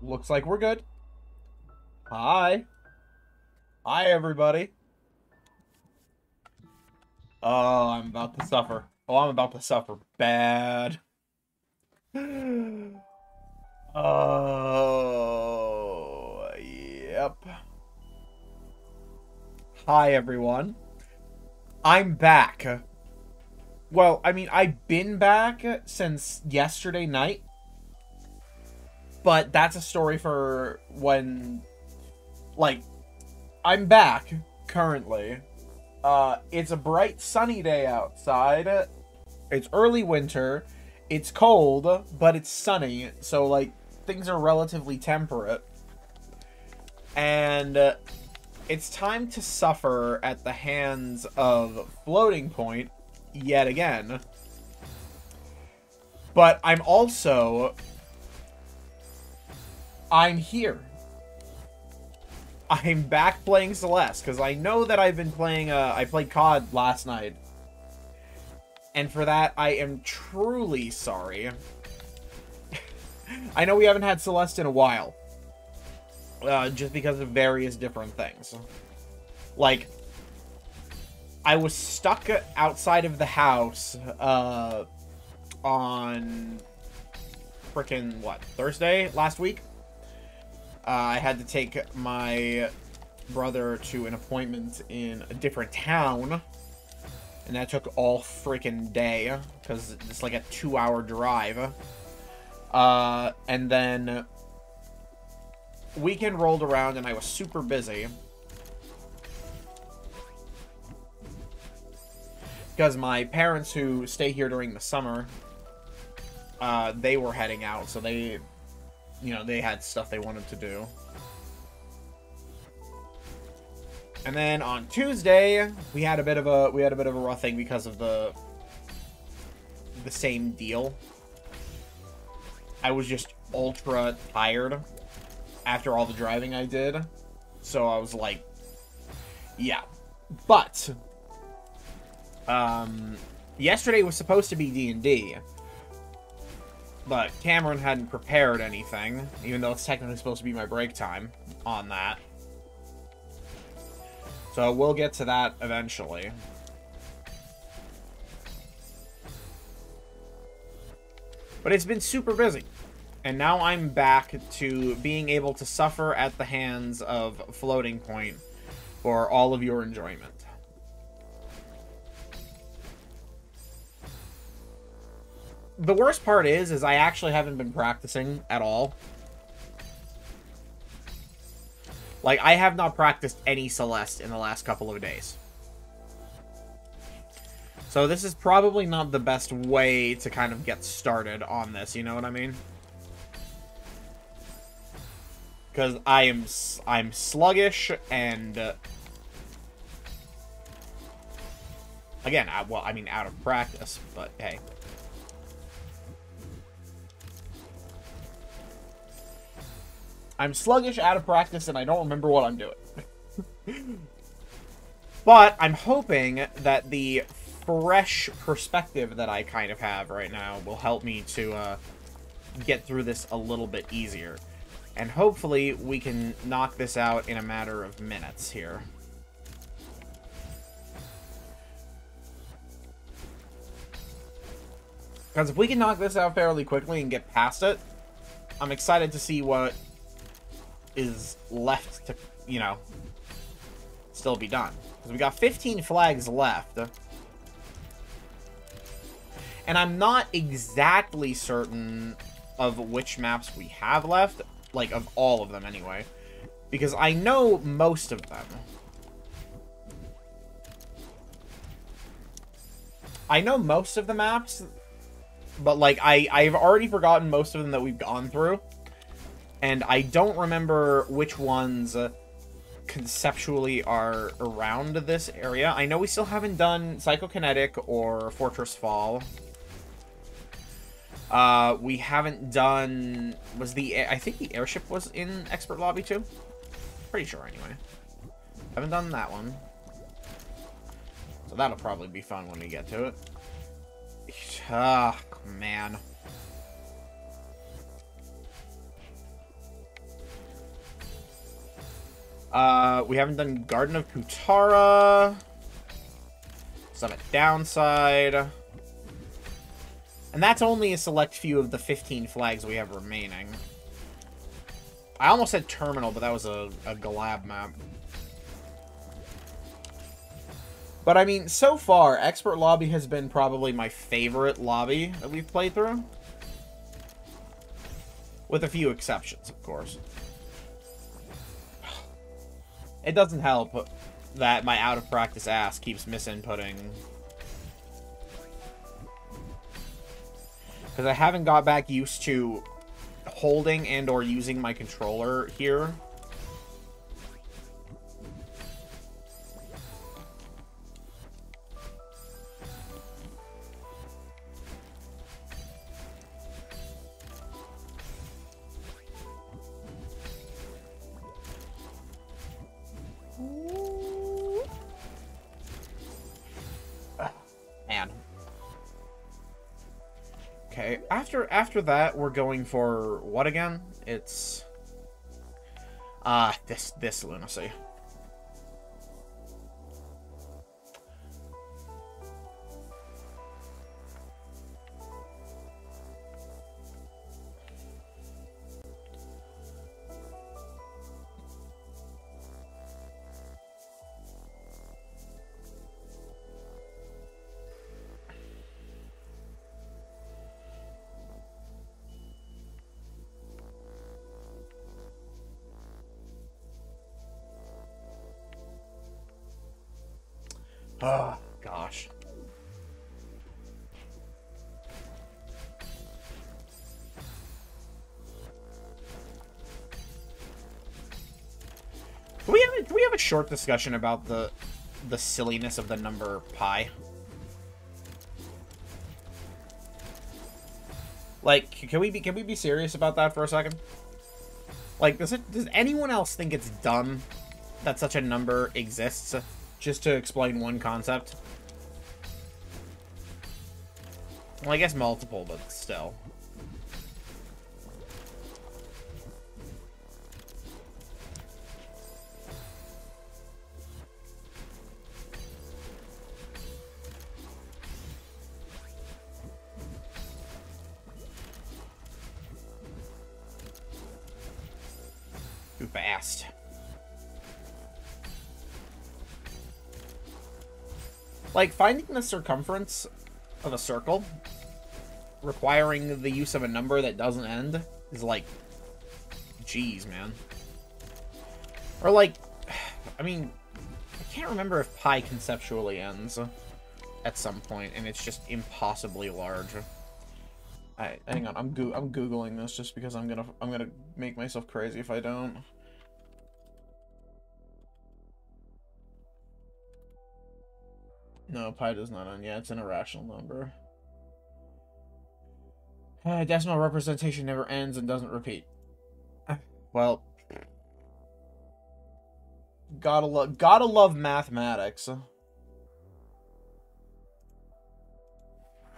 Looks like we're good. Hi. Hi, everybody. Oh, I'm about to suffer. Oh, I'm about to suffer bad. Oh, yep. Hi, everyone. I'm back. Well, I mean, I've been back since yesterday night, but that's a story for when, like, I'm back currently. It's a bright sunny day outside. It's early winter. It's cold, but it's sunny, so, like, things are relatively temperate. And it's time to suffer at the hands of Floating Point yet again. But I'm here. I'm back playing Celeste, because I know that I've been playing, I played COD last night. And for that, I am truly sorry. I know we haven't had Celeste in a while. Just because of various different things. Like, I was stuck outside of the house, on frickin', what, Thursday last week? I had to take my brother to an appointment in a different town. And that took all freaking day, because it's like a 2-hour drive. And then weekend rolled around and I was super busy. Because my parents, who stay here during the summer, they were heading out, so they, you know, they had stuff they wanted to do. And then on Tuesday, we had a bit of a rough thing because of the same deal. I was just ultra tired after all the driving I did. So I was like, yeah. But yesterday was supposed to be D&D. But Cameron hadn't prepared anything, even though it's technically supposed to be my break time on that. So we'll get to that eventually. But it's been super busy. And now I'm back to being able to suffer at the hands of Floating Point for all of your enjoyment. The worst part is I actually haven't been practicing at all. Like, I have not practiced any Celeste in the last couple of days. So this is probably not the best way to kind of get started on this, you know what I mean? Because I'm sluggish, and again, well, I mean, out of practice, but hey. I'm sluggish, out of practice, and I don't remember what I'm doing. But I'm hoping that the fresh perspective that I kind of have right now will help me to get through this a little bit easier. And hopefully we can knock this out in a matter of minutes here. Because if we can knock this out fairly quickly and get past it, I'm excited to see what is left to, you know, still be done. Because we got 15 flags left. And I'm not exactly certain of which maps we have left. Like, of all of them, anyway. Because I know most of them. I know most of the maps, but, like, I've already forgotten most of them that we've gone through. And I don't remember which ones conceptually are around this area. I know we still haven't done Psychokinetic or Fortress Fall. We haven't done... I think the airship was in Expert Lobby too? Pretty sure, anyway. Haven't done that one. So that'll probably be fun when we get to it. Ah, man. We haven't done Garden of Kutara. Summit Downside. And that's only a select few of the 15 flags we have remaining. I almost said Terminal, but that was a Galab map. But, I mean, so far, Expert Lobby has been probably my favorite lobby that we've played through. With a few exceptions, of course. It doesn't help that my out-of-practice ass keeps misinputting. Because I haven't got back used to holding and or using my controller here. Man. Okay, after that, we're going for what again? It's this lunacy. Oh, gosh. Do we have a short discussion about the silliness of the number pi? Like, can we be serious about that for a second? Like, does anyone else think it's dumb that such a number exists? Just to explain one concept. Well, I guess multiple, but still. Too fast. Like, finding the circumference of a circle, requiring the use of a number that doesn't end, is like, geez, man. Or like, I mean, I can't remember if pi conceptually ends at some point, and it's just impossibly large. Hang on, I'm googling this just because I'm gonna make myself crazy if I don't. No, pi does not end. Yeah, it's an irrational number. Decimal representation never ends and doesn't repeat. Well, gotta love mathematics.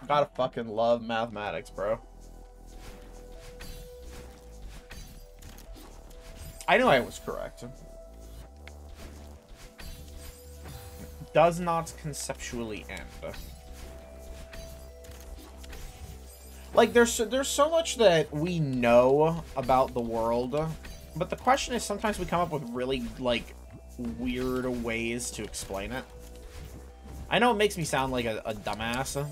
Gotta fucking love mathematics, bro. I knew I was correct. Does not conceptually end. Like, there's so much that we know about the world, but the question is sometimes we come up with really, like, weird ways to explain it. I know it makes me sound like a dumbass,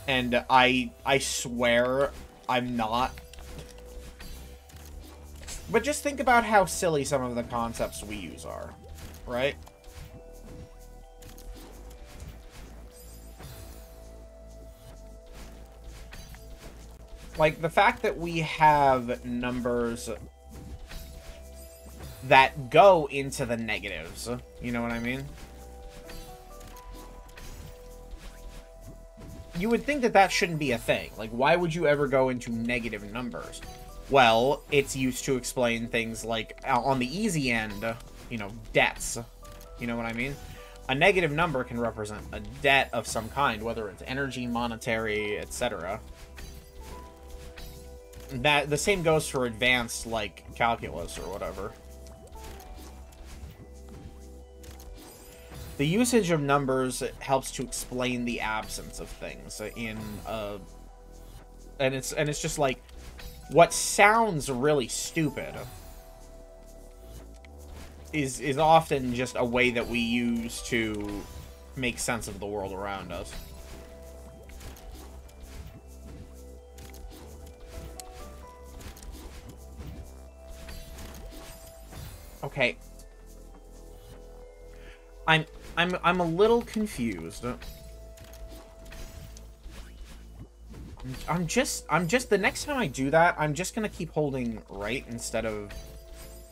and I swear I'm not. But just think about how silly some of the concepts we use are, right? Like, the fact that we have numbers that go into the negatives, you know what I mean? You would think that that shouldn't be a thing. Like, why would you ever go into negative numbers? Well, it's used to explain things like, on the easy end, you know, debts. You know what I mean? A negative number can represent a debt of some kind, whether it's energy, monetary, etc. That the same goes for advanced, like, calculus or whatever. The usage of numbers helps to explain the absence of things in and it's just like what sounds really stupid is often just a way that we use to make sense of the world around us. Okay. I'm a little confused. I'm just the next time I do that, I'm just gonna keep holding right instead of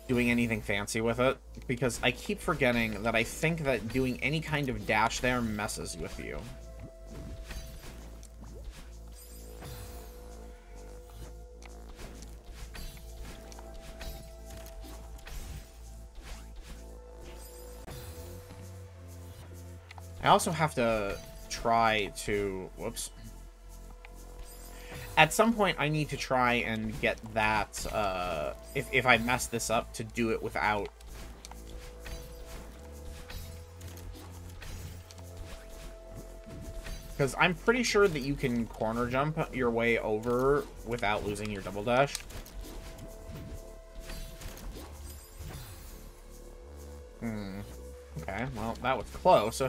doing anything fancy with it, because I keep forgetting that I think that doing any kind of dash there messes with you. I also have to try to... Whoops. At some point, I need to try and get that, if I mess this up, to do it without... Because I'm pretty sure that you can corner jump your way over without losing your double dash. Okay, well, that was close.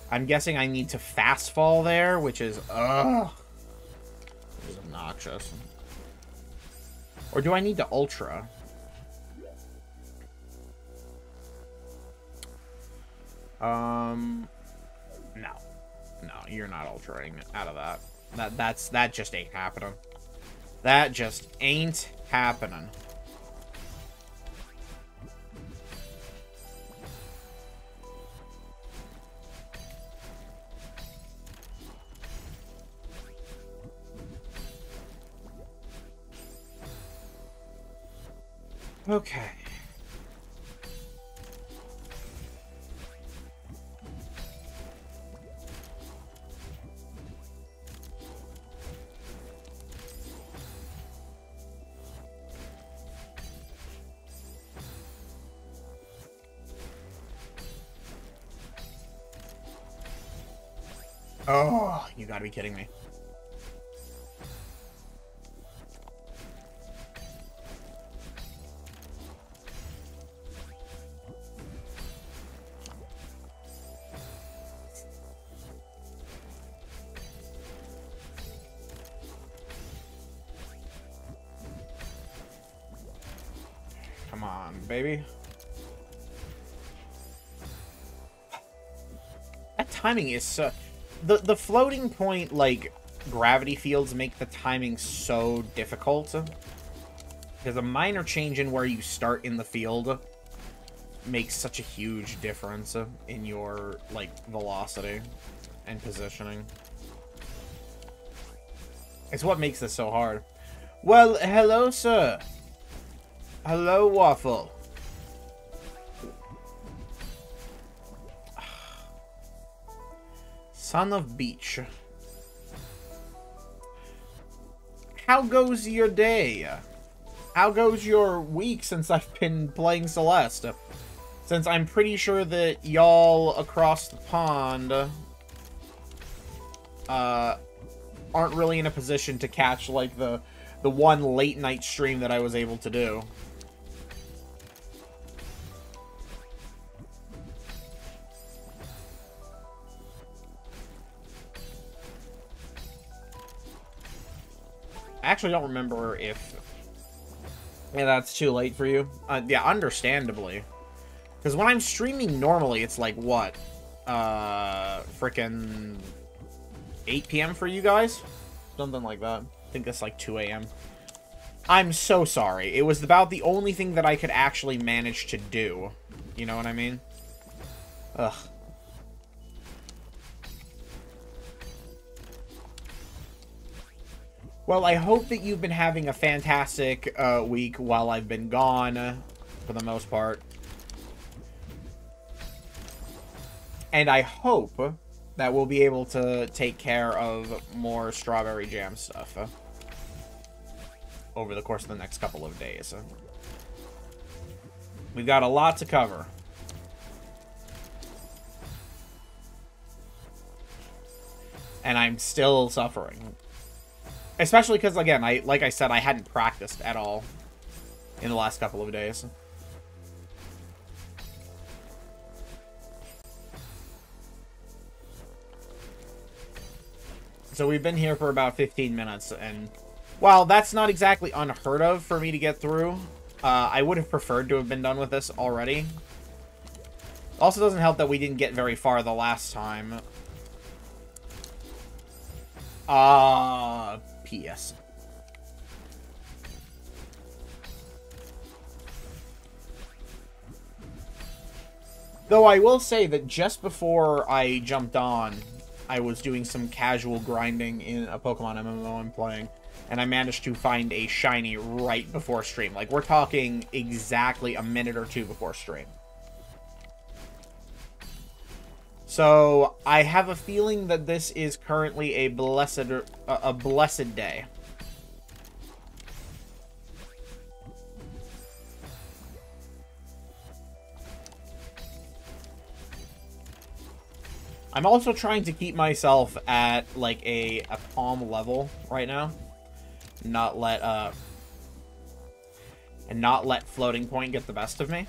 I'm guessing I need to fast fall there, which is, ugh. Which is obnoxious. Or do I need to ultra? No. No, you're not ultraing out of that. That just ain't happening. That just ain't happening. Okay. Oh, you gotta be kidding me. Come on, baby. That timing is so... The floating point, like, gravity fields make the timing so difficult. Because a minor change in where you start in the field makes such a huge difference in your, like, velocity and positioning. It's what makes this so hard. Well, hello, sir. Hello, Waffle. Son of Beach. How goes your day? How goes your week since I've been playing Celeste? Since I'm pretty sure that y'all across the pond aren't really in a position to catch, like, the one late night stream that I was able to do. I actually don't remember if that's too late for you. Yeah, understandably. Because when I'm streaming normally, it's like, what? Frickin' 8 p.m. for you guys? Something like that. I think that's like 2 a.m. I'm so sorry. It was about the only thing that I could actually manage to do. You know what I mean? Ugh. Well, I hope that you've been having a fantastic week while I've been gone, for the most part. And I hope that we'll be able to take care of more strawberry jam stuff over the course of the next couple of days. We've got a lot to cover. And I'm still suffering. Especially because, again, like I said, I hadn't practiced at all in the last couple of days. So we've been here for about 15 minutes, and while that's not exactly unheard of for me to get through, I would have preferred to have been done with this already. Also doesn't help that we didn't get very far the last time. P.S. Though I will say that just before I jumped on, I was doing some casual grinding in a Pokemon MMO I'm playing, and I managed to find a shiny right before stream. Like, we're talking exactly a minute or two before stream. So, I have a feeling that this is currently a blessed day. I'm also trying to keep myself at, like, a palm level right now. Not let floating point get the best of me.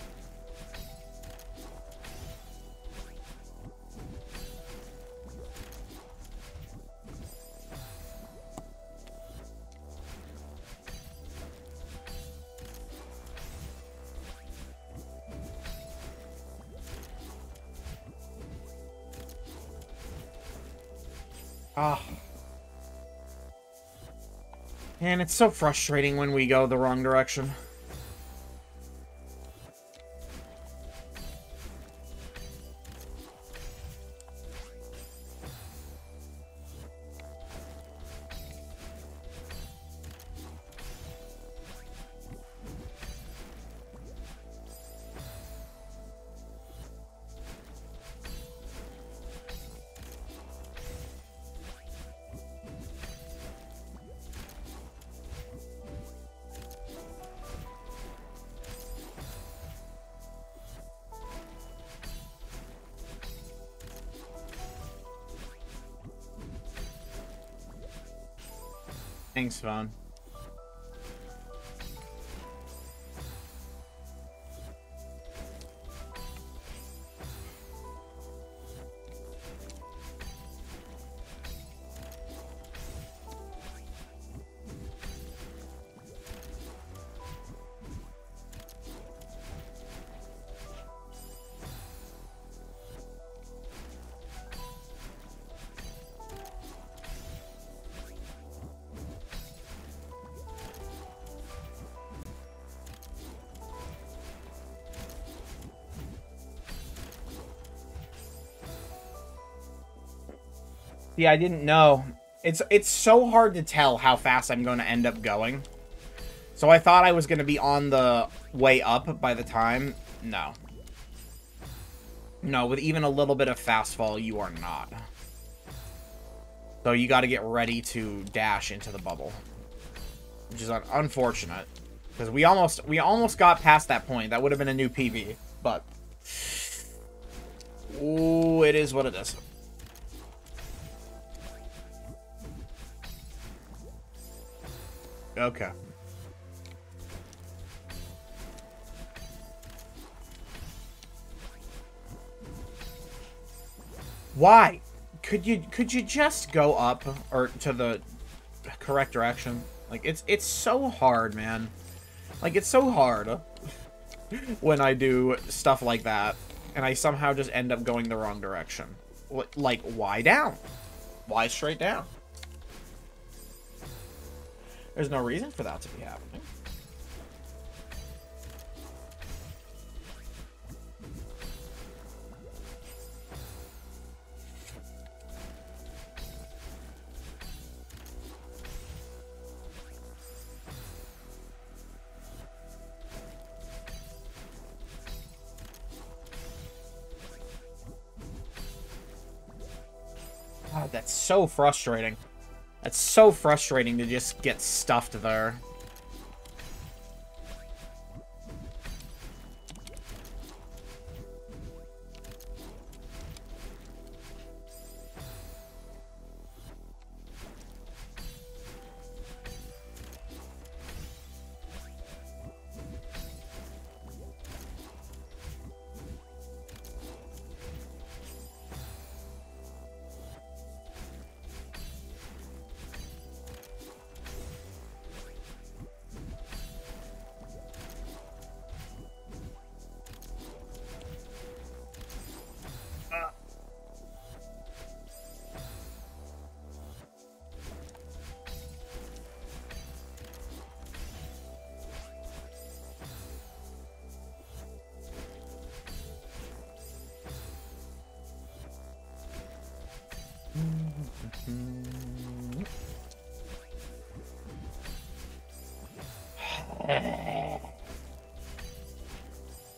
Man, it's so frustrating when we go the wrong direction. Thanks, Vaughn. Yeah, I didn't know. It's so hard to tell how fast I'm going to end up going. So I thought I was going to be on the way up by the time. No. No, with even a little bit of fast fall, you are not. So you got to get ready to dash into the bubble. Which is unfortunate. Because we almost got past that point. That would have been a new PB. But... ooh, it is what it is. Okay. Why? Could you just go up or to the correct direction? Like it's so hard, man. Like it's so hard when I do stuff like that and I somehow just end up going the wrong direction. Like why down? Why straight down? There's no reason for that to be happening. God, that's so frustrating. That's so frustrating to just get stuffed there.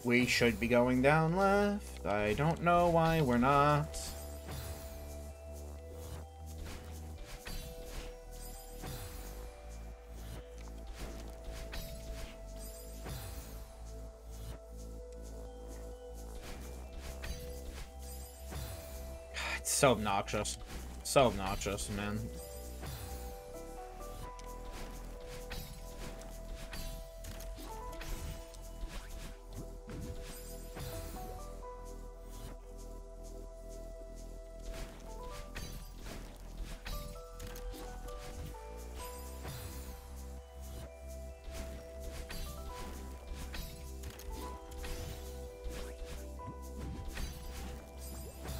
We should be going down left. I don't know why we're not. It's so obnoxious. So obnoxious, man.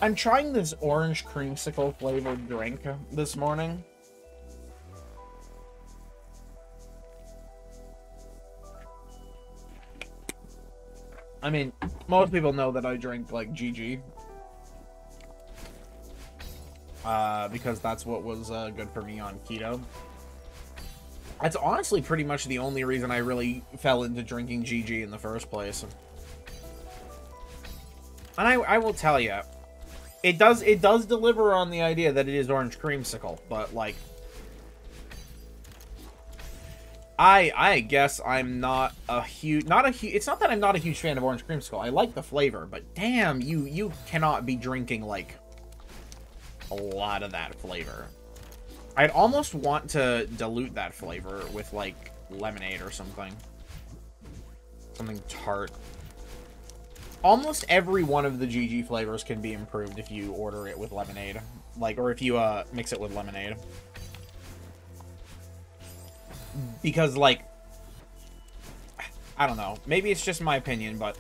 I'm trying this orange creamsicle flavored drink this morning. I mean, most people know that I drink, like, GG. Because that's what was good for me on keto. That's honestly pretty much the only reason I really fell into drinking GG in the first place. And I will tell you, it does deliver on the idea that it is orange creamsicle, but like I guess I'm not a huge it's not that I'm not a huge fan of orange creamsicle. I like the flavor, but damn, you cannot be drinking like a lot of that flavor. I'd almost want to dilute that flavor with like lemonade or something. Something tart. Almost every one of the GG flavors can be improved if you order it with lemonade. Like, or if you, mix it with lemonade. Because, like, I don't know. Maybe it's just my opinion, but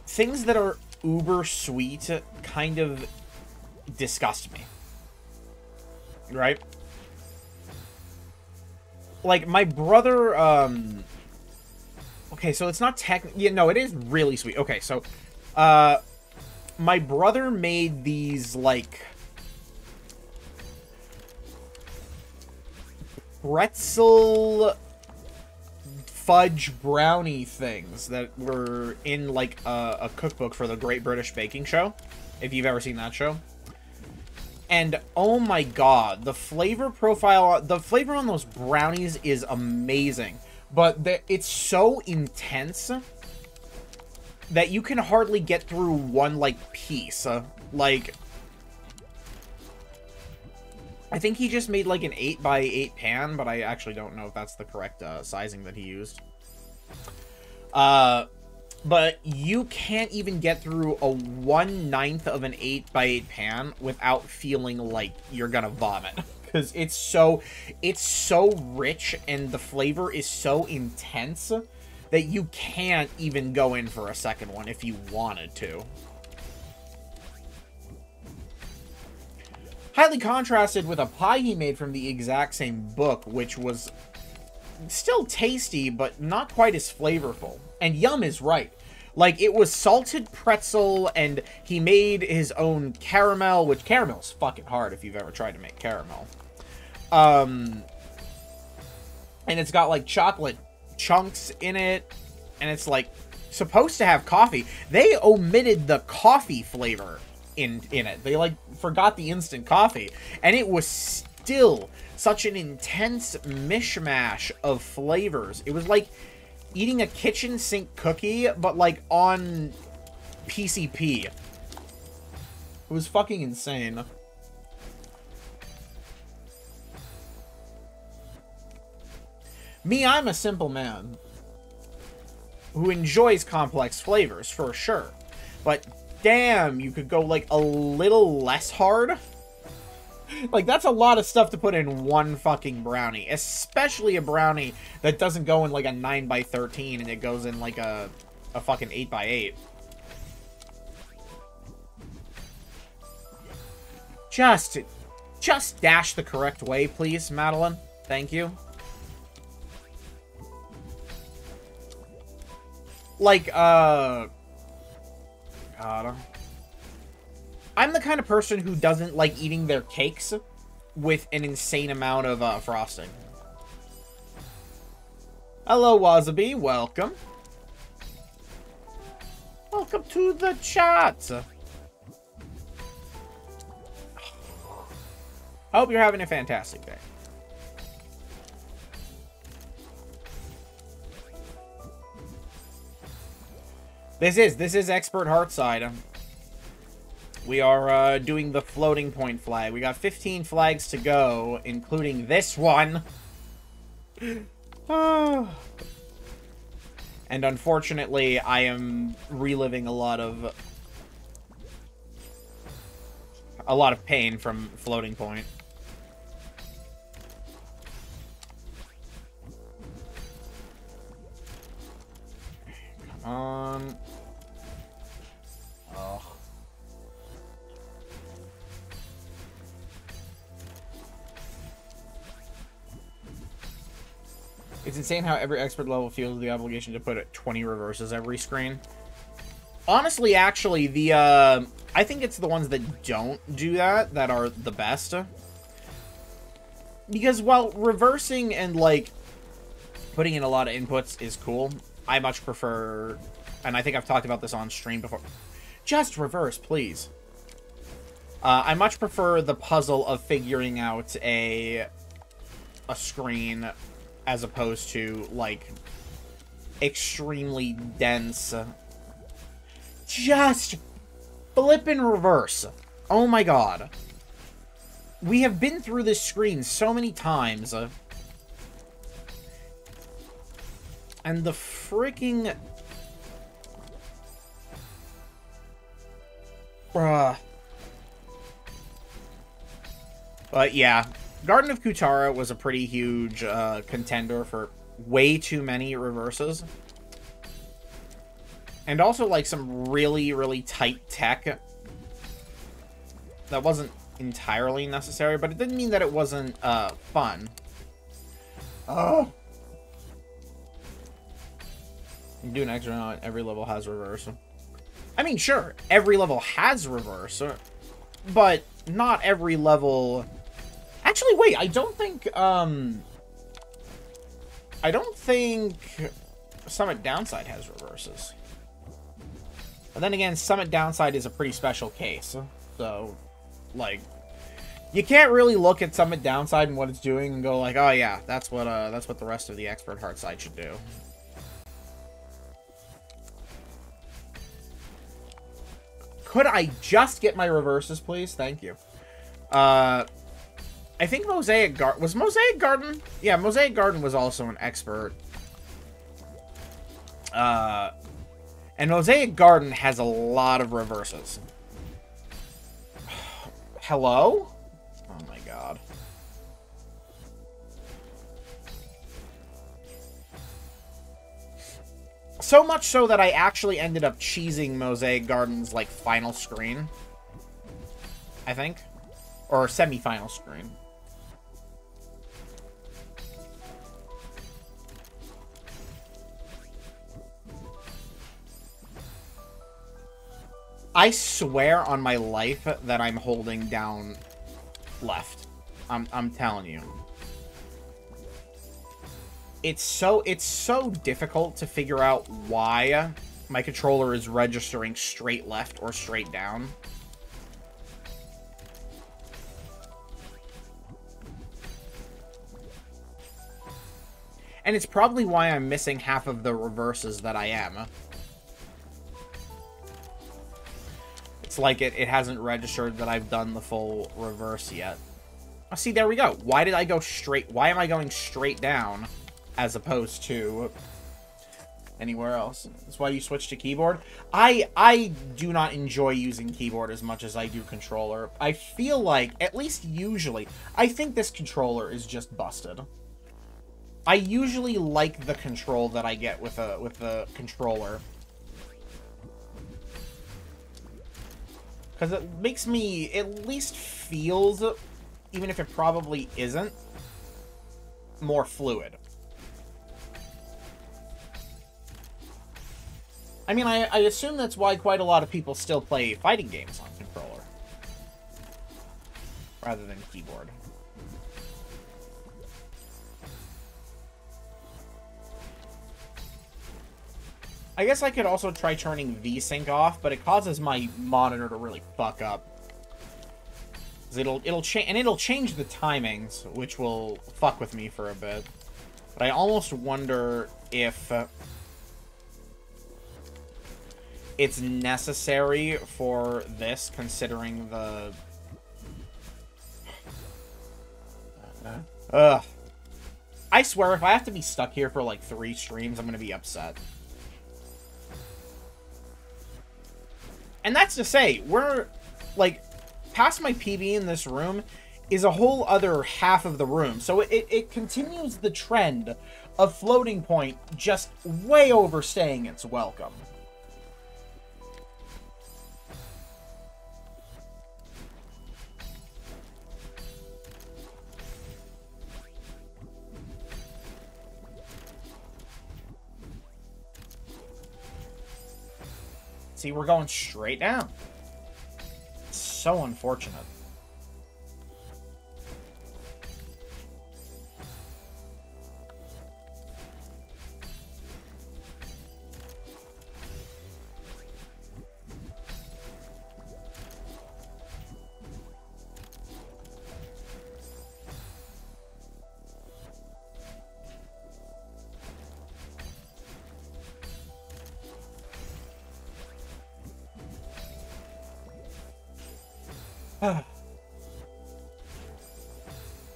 things that are uber sweet kind of disgust me. Right? Like, my brother, okay, so it's not yeah, no, it is really sweet. Okay, so my brother made these, like, pretzel fudge brownie things that were in, like, a cookbook for the Great British Baking Show, if you've ever seen that show. And, oh my god, the flavor profile, the flavor on those brownies is amazing. But it's so intense that you can hardly get through one, like, piece. Like, I think he just made, like, an 8x8 pan, but I actually don't know if that's the correct sizing that he used. But you can't even get through a 1/9 of an 8x8 pan without feeling like you're gonna vomit. Because it's so rich and the flavor is so intense that you can't even go in for a second one if you wanted to. Highly contrasted with a pie he made from the exact same book, which was still tasty, but not quite as flavorful. And Yum is right. Like, it was salted pretzel, and he made his own caramel, which caramel's fucking hard if you've ever tried to make caramel. And it's got, like, chocolate chunks in it, and it's, like, supposed to have coffee. They omitted the coffee flavor in it. They, like, forgot the instant coffee, and it was still such an intense mishmash of flavors. It was like eating a kitchen sink cookie, but, like, on PCP. It was fucking insane. Me, I'm a simple man who enjoys complex flavors, for sure. But damn, you could go, like, a little less hard. Like, that's a lot of stuff to put in one fucking brownie. Especially a brownie that doesn't go in, like, a 9x13 and it goes in, like, a fucking 8x8. Just dash the correct way, please, Madeline. Thank you. Like, God. I'm the kind of person who doesn't like eating their cakes with an insane amount of frosting. Hello, Wasabi. Welcome. Welcome to the chat. Hope you're having a fantastic day. This is Expert Heartside. We are doing the floating point flag. We got 15 flags to go, including this one. And unfortunately, I am reliving a lot of pain from floating point. Come on. Oh. It's insane how every expert level feels the obligation to put 20 reverses every screen. Honestly, actually, I think it's the ones that don't do that that are the best. Because while reversing and, like, putting in a lot of inputs is cool, I much prefer, and I think I've talked about this on stream before, just reverse, please. I much prefer the puzzle of figuring out a screen as opposed to, like, extremely dense. Just flip and reverse. Oh my god. We have been through this screen so many times. And the freaking... Bruh. But yeah, Garden of Kutara was a pretty huge contender for way too many reverses. And also, like, some really, really tight tech that wasn't entirely necessary, but it didn't mean that it wasn't fun. Oh. You do an extra on every level has reverse. I mean, sure, every level has reverse, but not every level... Actually, wait, I don't think Summit Downside has reverses. But then again, Summit Downside is a pretty special case. So, like, you can't really look at Summit Downside and what it's doing and go like, oh yeah, that's what the rest of the Expert Heartside should do. Could I just get my reverses, please? Thank you. I think Mosaic Garden... Was Mosaic Garden? Yeah, Mosaic Garden was also an expert. And Mosaic Garden has a lot of reverses. Hello? Oh my god. So much so that I actually ended up cheesing Mosaic Garden's, like, final screen. I think. Or semi-final screen. I swear on my life that I'm holding down left. I'm telling you. It's so difficult to figure out why my controller is registering straight left or straight down. And it's probably why I'm missing half of the reverses that I am. It's like it hasn't registered that I've done the full reverse yet. Oh, see, there we go. Why did I go straight? Why am I going straight down as opposed to anywhere else? That's why you switch to keyboard. I do not enjoy using keyboard as much as I do controller. I feel like, at least usually, I think this controller is just busted. I usually like the control that I get with a controller. Because it makes me, at least feels, even if it probably isn't, more fluid. I mean, I assume that's why quite a lot of people still play fighting games on controller. Rather than keyboard. I guess I could also try turning VSync off, but it causes my monitor to really fuck up. It'll change the timings, which will fuck with me for a bit. But I almost wonder if it's necessary for this, considering the... I swear, if I have to be stuck here for like 3 streams, I'm gonna be upset. And that's to say, we're, like, past my PB in this room is a whole other half of the room. So it continues the trend of Floating Point just way overstaying its welcome. See, we're going straight down. So unfortunate.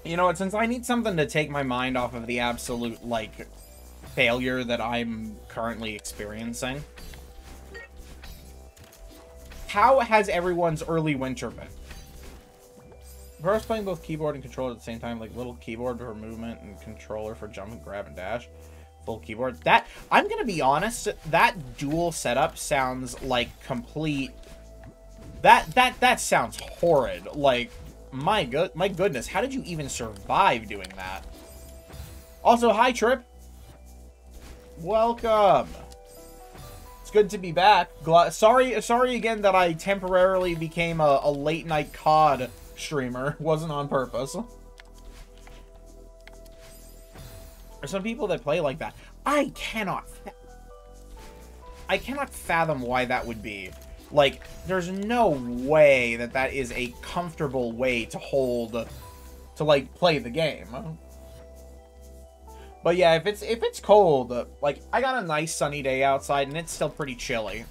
You know what, since I need something to take my mind off of the absolute, like, failure that I'm currently experiencing. How has everyone's early winter been? If I was playing both keyboard and controller at the same time, like little keyboard for movement and controller for jump and grab and dash, full keyboard, that, I'm gonna be honest, that dual setup sounds like complete... That sounds horrid. Like, my goodness, how did you even survive doing that? Also, hi, Trip. Welcome. It's good to be back. Sorry again that I temporarily became a late-night COD streamer. Wasn't on purpose. There's some people that play like that. I cannot fathom why that would be. Like, there's no way that that is a comfortable way to like, play the game. But yeah, if it's cold, like, I got a nice sunny day outside, and it's still pretty chilly.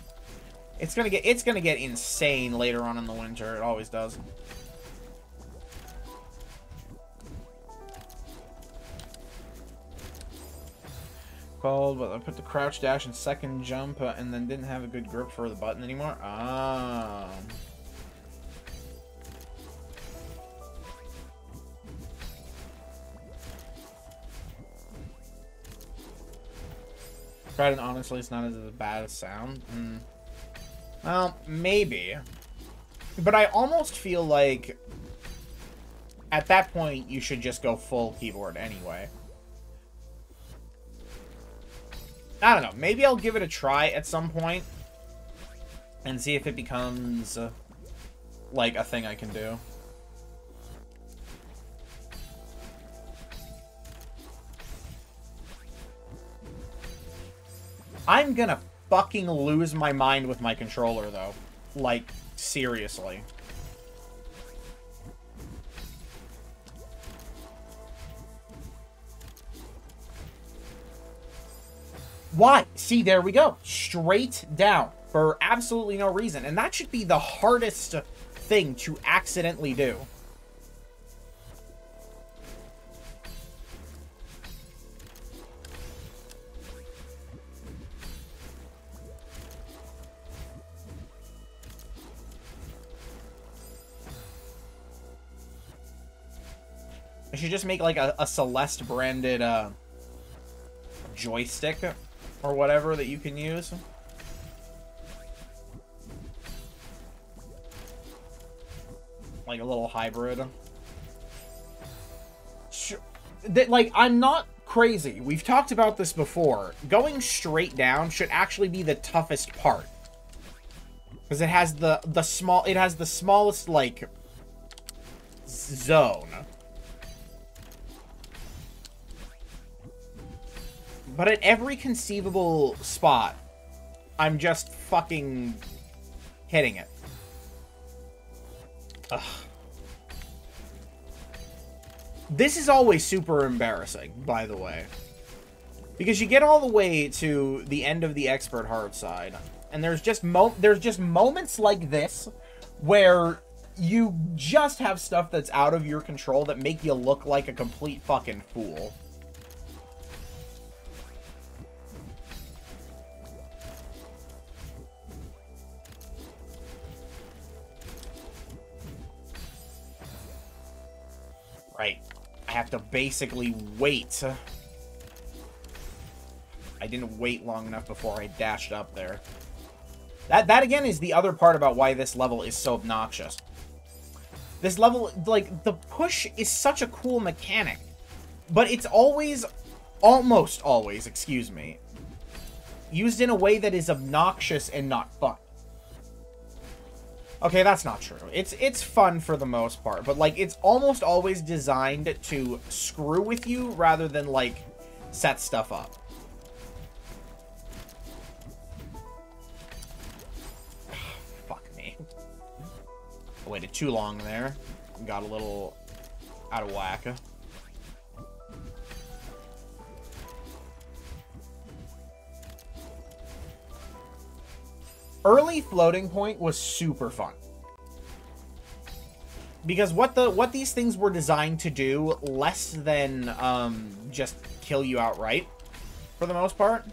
It's gonna get insane later on in the winter. It always does. Called, but I put the crouch dash and second jump and then didn't have a good grip for the button anymore. Ah. Tried it, honestly, it's not as bad as sound. Well, maybe. But I almost feel like at that point you should just go full keyboard anyway. I don't know. Maybe I'll give it a try at some point and see if it becomes, like, a thing I can do. I'm gonna fucking lose my mind with my controller, though. Like, seriously. Why? See, there we go. Straight down for absolutely no reason. And that should be the hardest thing to accidentally do. I should just make like a Celeste branded joystick or whatever that you can use. Like a little hybrid. Like, I'm not crazy. We've talked about this before. Going straight down should actually be the toughest part. Because it has the smallest, like, zone. But at every conceivable spot, I'm just fucking hitting it. Ugh. This is always super embarrassing, by the way. Because you get all the way to the end of the expert hard side, and there's just moments like this where you just have stuff that's out of your control that make you look like a complete fucking fool. Right. I have to basically wait. I didn't wait long enough before I dashed up there. That again is the other part about why this level is so obnoxious. This level, like, the push is such a cool mechanic, but it's always, almost always, excuse me, used in a way that is obnoxious and not fun. Okay, that's not true. It's fun for the most part, but, like, it's almost always designed to screw with you rather than, like, set stuff up. Fuck me. I waited too long there. Got a little out of whack. Early floating point was super fun. Because what these things were designed to do, less than just kill you outright, for the most part,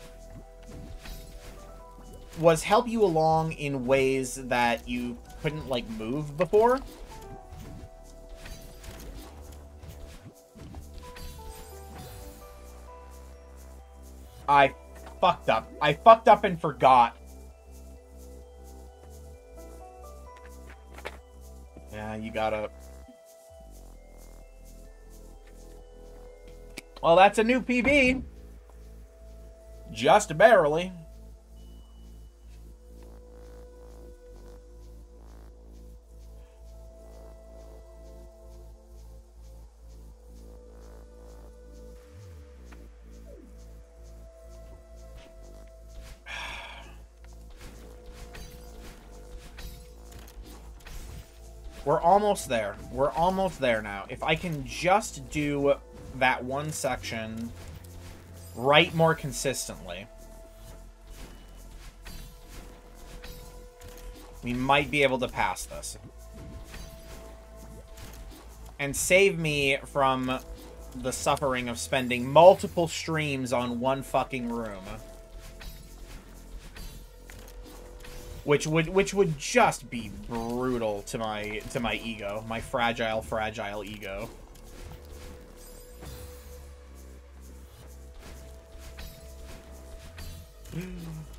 was help you along in ways that you couldn't, like, move before. I fucked up. I fucked up and forgot. Yeah, you gotta... Well, that's a new PB. Just barely. We're almost there. We're almost there now. If I can just do that one section right more consistently, we might be able to pass this. And save me from the suffering of spending multiple streams on one fucking room. Which would just be brutal to my ego, my fragile ego.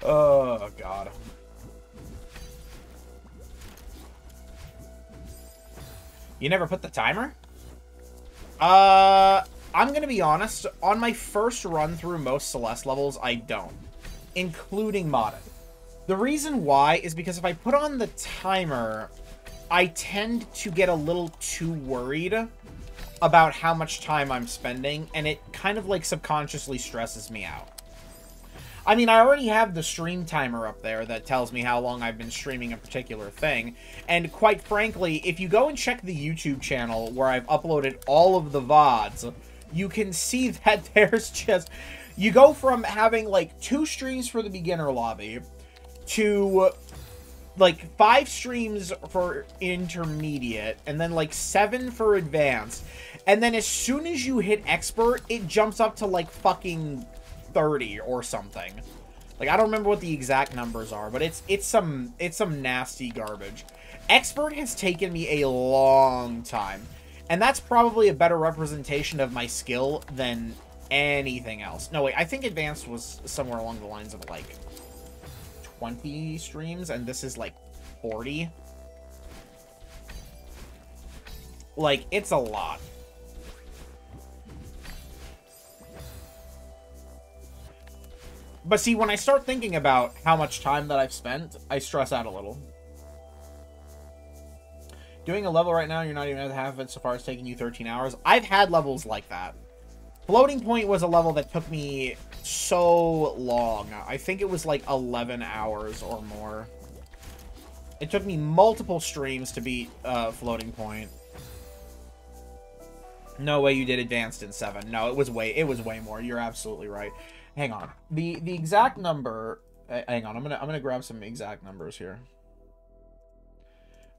Oh god. You never put the timer? I'm gonna be honest, on my first run through most Celeste levels, I don't. Including modded. The reason why is because if I put on the timer, I tend to get a little too worried about how much time I'm spending, and it kind of, like, subconsciously stresses me out. I mean, I already have the stream timer up there that tells me how long I've been streaming a particular thing, and quite frankly, if you go and check the YouTube channel where I've uploaded all of the VODs, you can see that there's just... You go from having, like, 2 streams for the beginner lobby to, like, 5 streams for intermediate, and then, like, 7 for advanced. And then as soon as you hit expert, it jumps up to, like, fucking 30 or something. Like, I don't remember what the exact numbers are, but it's some nasty garbage. Expert has taken me a long time, and that's probably a better representation of my skill than anything else. No, wait, I think advanced was somewhere along the lines of, like, 20 streams, and this is like 40. Like, it's a lot. But see, when I start thinking about how much time that I've spent, I stress out a little. Doing a level right now, you're not even at half of it so far as taking you 13 hours. I've had levels like that. Floating Point was a level that took me so long. I think it was like 11 hours or more. It took me multiple streams to beat Floating Point. No way you did Advanced in 7. No, it was way more. You're absolutely right. Hang on. The exact number. Hang on. I'm gonna grab some exact numbers here.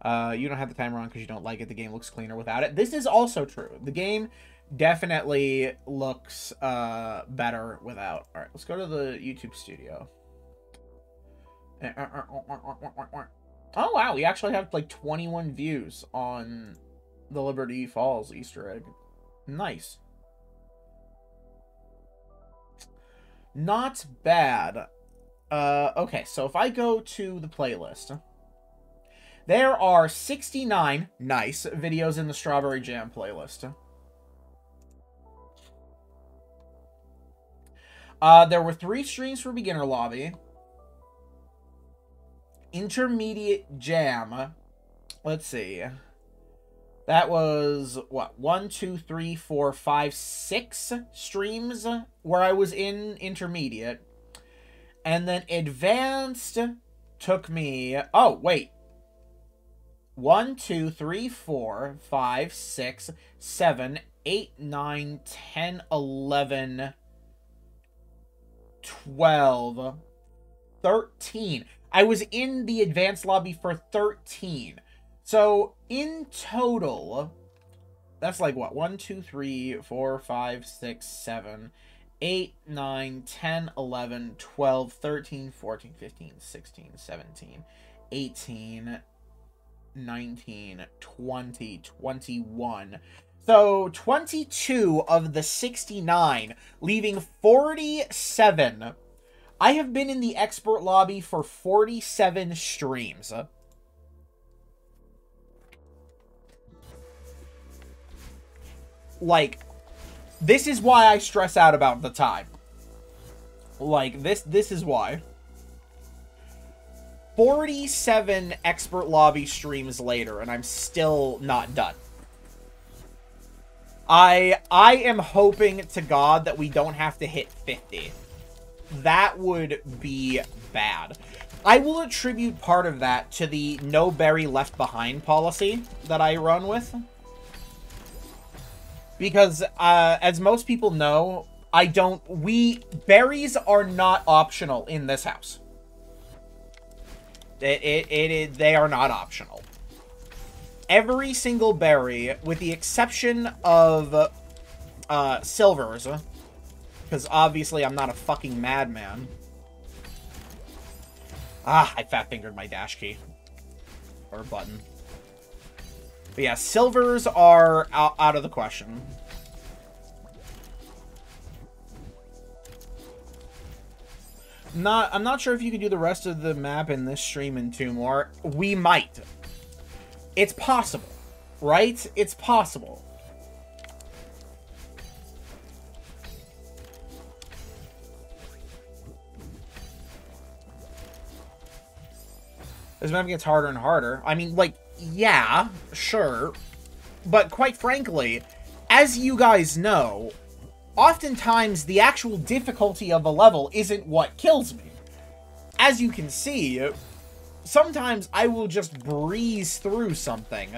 You don't have the timer on because you don't like it. The game looks cleaner without it. This is also true. The game definitely looks better without. All right, let's go to the YouTube studio. Oh wow, we actually have like 21 views on the Liberty Falls Easter egg. Nice. Not bad. Okay, so if I go to the playlist, there are 69 nice videos in the Strawberry Jam playlist. There were 3 streams for Beginner Lobby. Intermediate Jam. Let's see. That was, what, 1, 2, 3, 4, 5, 6 streams where I was in Intermediate. And then Advanced took me... Oh, wait. 1, 2, 3, 4, 5, 6, 7, 8, 9, 10, 11, 12, 13. I was in the Advanced lobby for 13. So, in total, that's like what? 1, 2, 3, 4, 5, 6, 7, 8, 9, 10, 11, 12, 13, 14, 15, 16, 17, 18, 19, 20, 21. So, 22 of the 69, leaving 47. I have been in the expert lobby for 47 streams. Like, this is why I stress out about the time. Like, this is why. 47 expert lobby streams later, and I'm still not done. I am hoping to God that we don't have to hit 50. That would be bad. I will attribute part of that to the no berry left behind policy that I run with. Because, as most people know, berries are not optional in this house. They are not optional. Every single berry, with the exception of, silvers, because obviously I'm not a fucking madman. Ah, I fat-fingered my dash key. Or button. But yeah, silvers are out of the question. I'm not sure if you can do the rest of the map in this stream in 2 more. We might. It's possible, right? It's possible. This map gets harder and harder. I mean, like, yeah, sure. But quite frankly, as you guys know, oftentimes the actual difficulty of a level isn't what kills me. As you can see, sometimes I will just breeze through something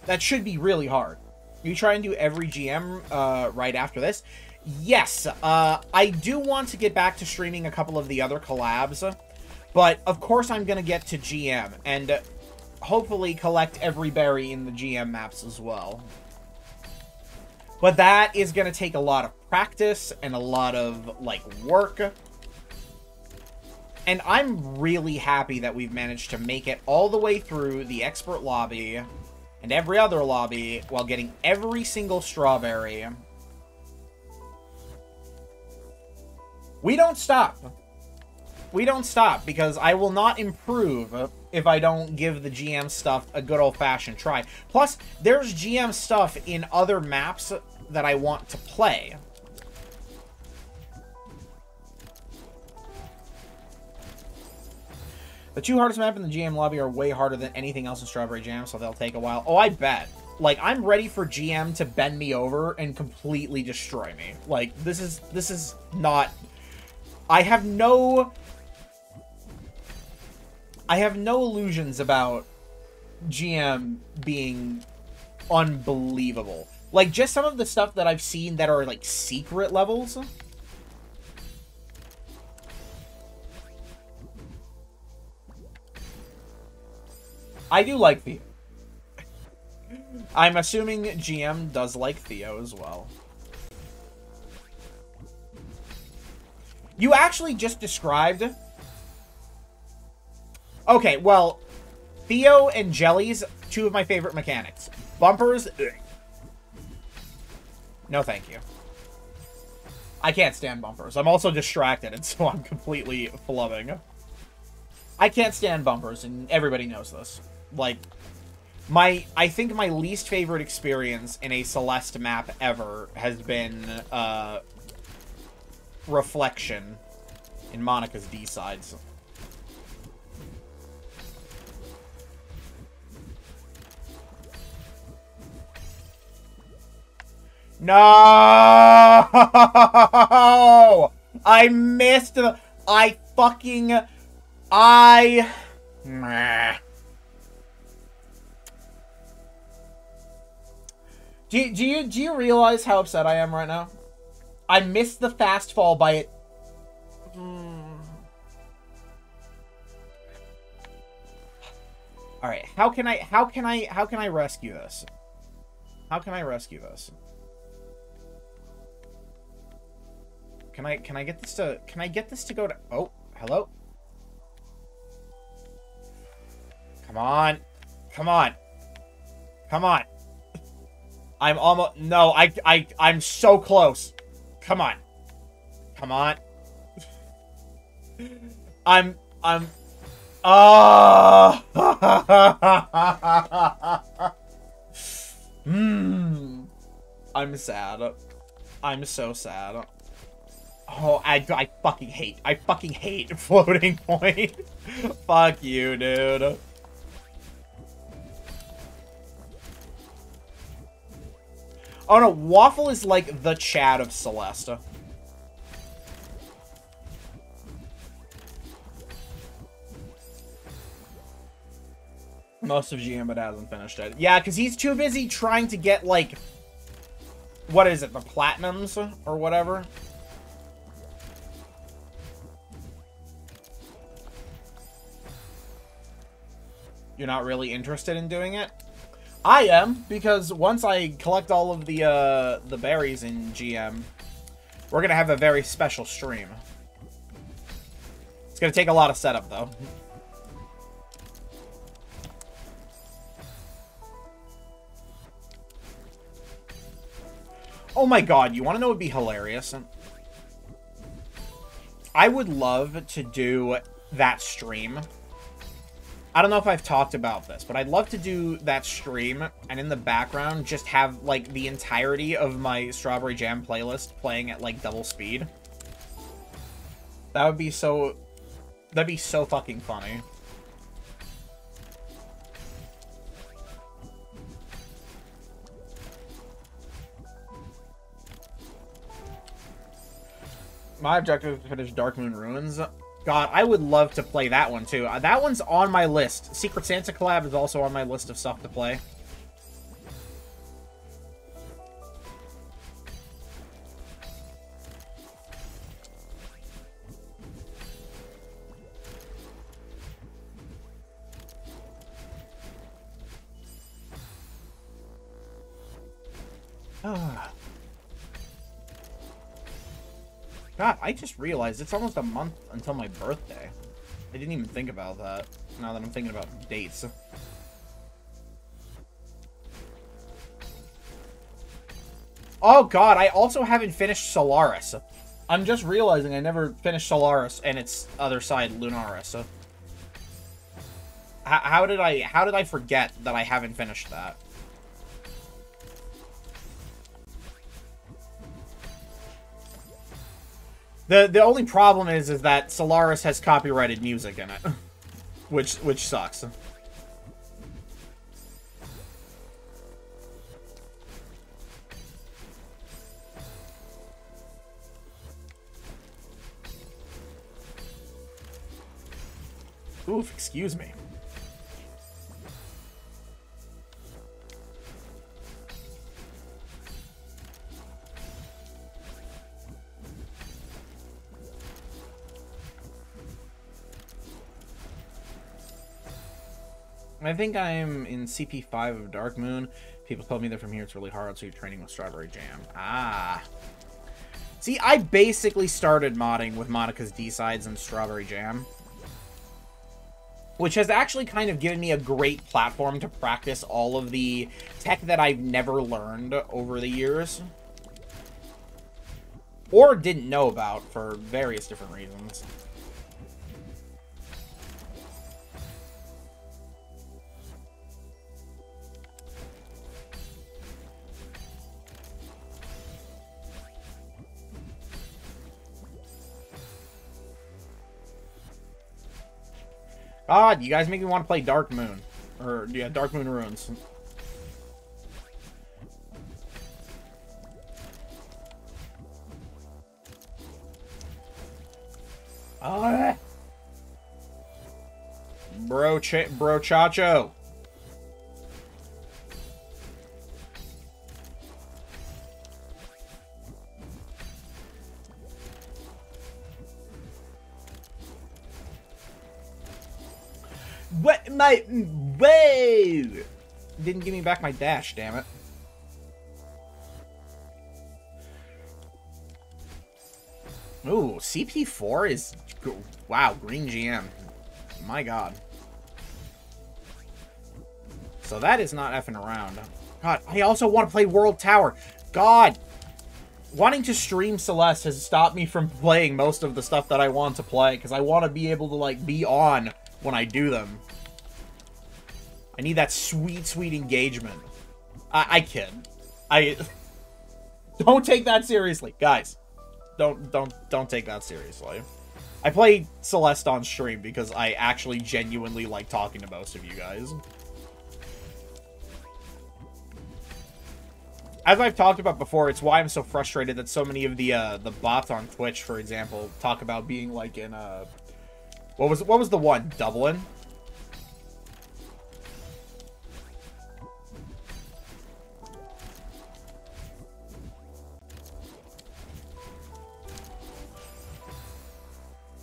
that should be really hard. You try and do every GM right after this? Yes, I do want to get back to streaming a couple of the other collabs, but of course I'm going to get to GM, and hopefully collect every berry in the GM maps as well. But that is going to take a lot of practice and a lot of, like, work. And I'm really happy that we've managed to make it all the way through the expert lobby and every other lobby while getting every single strawberry. We don't stop. We don't stop, because I will not improve if I don't give the GM stuff a good old-fashioned try. Plus, there's GM stuff in other maps that I want to play. The 2 hardest maps in the GM lobby are way harder than anything else in Strawberry Jam, so they'll take a while. Oh, I bet. Like, I'm ready for GM to bend me over and completely destroy me. Like, this is not... I have no illusions about GM being unbelievable. Like, just some of the stuff that I've seen that are, like, secret levels. I do like Theo. I'm assuming GM does like Theo as well. You actually just described... Okay, well, Theo and Jellies, two of my favorite mechanics. Bumpers, ugh. No thank you. I can't stand bumpers. I'm also distracted, and so I'm completely flubbing. I can't stand bumpers, and everybody knows this. Like, I think my least favorite experience in a Celeste map ever has been, Reflection in Monica's D-sides. No! I missed the... Meh. Do you realize how upset I am right now? I missed the fast fall by it. All right, how can I rescue this? How can I rescue this? Can I get this to go to... Oh, hello? Come on. Come on. Come on. I'm almost... No, I'm so close. Come on. Come on. I'm... Oh! I'm sad. I'm so sad. Oh, I fucking hate floating point. Fuck you, dude. Oh no, Waffle is like the Chad of Celeste. Most of GM, but hasn't finished it. Yeah, because he's too busy trying to get, like... What is it, the Platinums? Or whatever? You're not really interested in doing it? I am, because once I collect all of the berries in GM, we're gonna have a very special stream. It's gonna take a lot of setup, though. Oh my god, you want to know what would be hilarious? I would love to do that stream. I don't know if I've talked about this, but I'd love to do that stream, and in the background, just have, like, the entirety of my Strawberry Jam playlist playing at, like, double speed. That would be so... That'd be so fucking funny. My objective is to finish Dark Moon Ruins. God, I would love to play that one, too. That one's on my list. Secret Santa collab is also on my list of stuff to play. God, I just realized it's almost a month until my birthday. I didn't even think about that, now that I'm thinking about dates. Oh god, I also haven't finished Solaris. I'm just realizing I never finished Solaris and its other side, Lunaris. How did I forget that I haven't finished that? The only problem is that Solaris has copyrighted music in it, which sucks. Oof, excuse me. I think I'm in CP5 of Dark Moon. People told me that from here it's really hard, so you're training with Strawberry Jam. Ah. See, I basically started modding with Monica's D-Sides and Strawberry Jam, which has actually kind of given me a great platform to practice all of the tech that I've never learned over the years. Or didn't know about for various different reasons. God, you guys make me want to play Dark Moon. Or, yeah, Dark Moon Ruins. Bro Chacho. What, my, whoa! Didn't give me back my dash, damn it. Ooh, CP4 is, wow, green GM. My god. So that is not effing around. God, I also want to play World Tower. God. Wanting to stream Celeste has stopped me from playing most of the stuff that I want to play, because I want to be able to, like, be on when I do them. I need that sweet, sweet engagement. I kid. Don't take that seriously, guys. Don't take that seriously. I play Celeste on stream because I actually genuinely like talking to most of you guys. As I've talked about before, it's why I'm so frustrated that so many of the bots on Twitch, for example, talk about being like in what was the one? Dublin?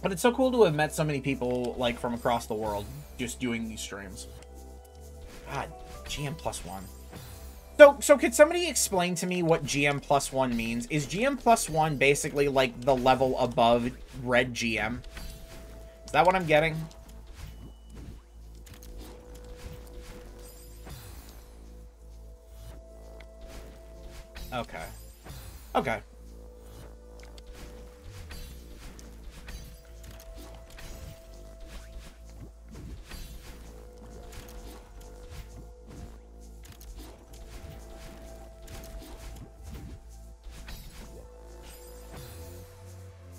But it's so cool to have met so many people, like, from across the world just doing these streams. God, GM+1. So could somebody explain to me what GM+1 means? Is GM+1 basically, like, the level above red GM? Is that what I'm getting? Okay. Okay.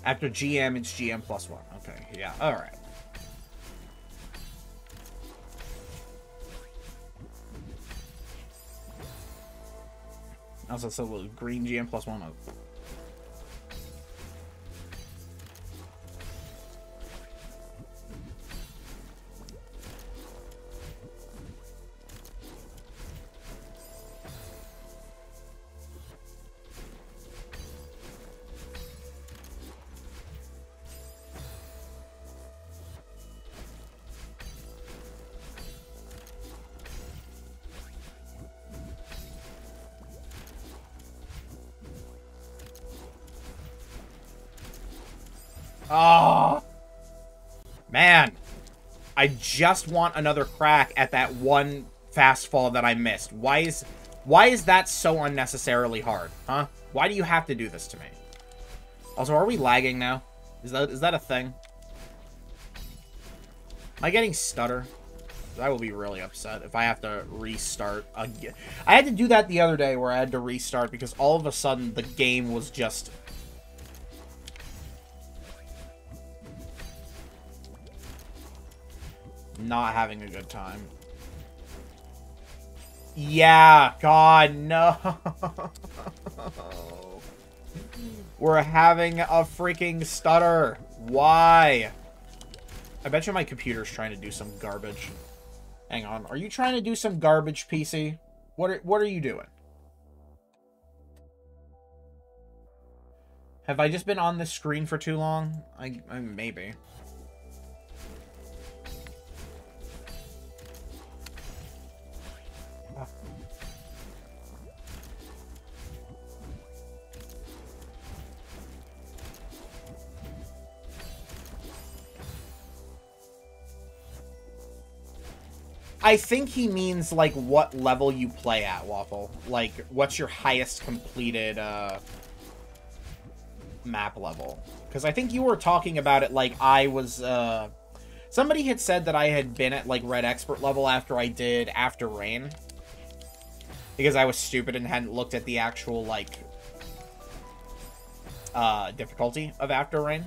After GM, it's GM+1. Okay, yeah, alright. Also, so green GM+1. Oh, man. I just want another crack at that one fast fall that I missed. Why is that so unnecessarily hard, huh? Why do you have to do this to me? Also, are we lagging now? Is that a thing? Am I getting stutter? I will be really upset if I have to restart again. I had to do that the other day where I had to restart because all of a sudden the game was just... not having a good time. Yeah, God, no. We're having a freaking stutter. Why? I bet you my computer's trying to do some garbage. Hang on. Are you trying to do some garbage, PC? What are you doing? Have I just been on this screen for too long? I maybe. I think he means, like, what level you play at, Waffle. Like, what's your highest completed, map level? Because I think you were talking about it like I was, somebody had said that I had been at, like, Red Expert level after I did After Rain. Because I was stupid and hadn't looked at the actual, like, difficulty of After Rain.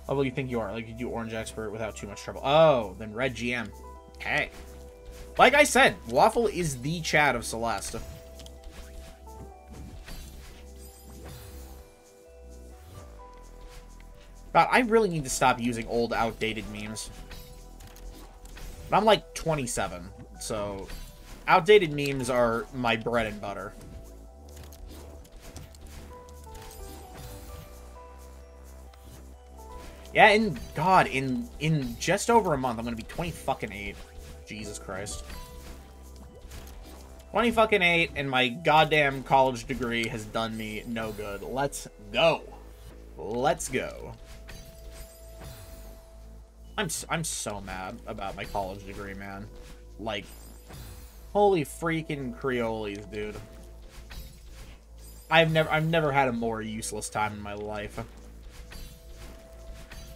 Level you think you are. Like, you do Orange Expert without too much trouble. Oh, then Red GM. Okay. Like I said, Waffle is the Chad of Celeste. God, I really need to stop using old, outdated memes. But I'm like 27, so outdated memes are my bread and butter. Yeah, in God, in just over a month, I'm gonna be 20-fucking-8. Jesus Christ. 20-fucking-8, and my goddamn college degree has done me no good. Let's go. Let's go. I'm so mad about my college degree, man. Like, holy freaking Creoles, dude. I've never had a more useless time in my life.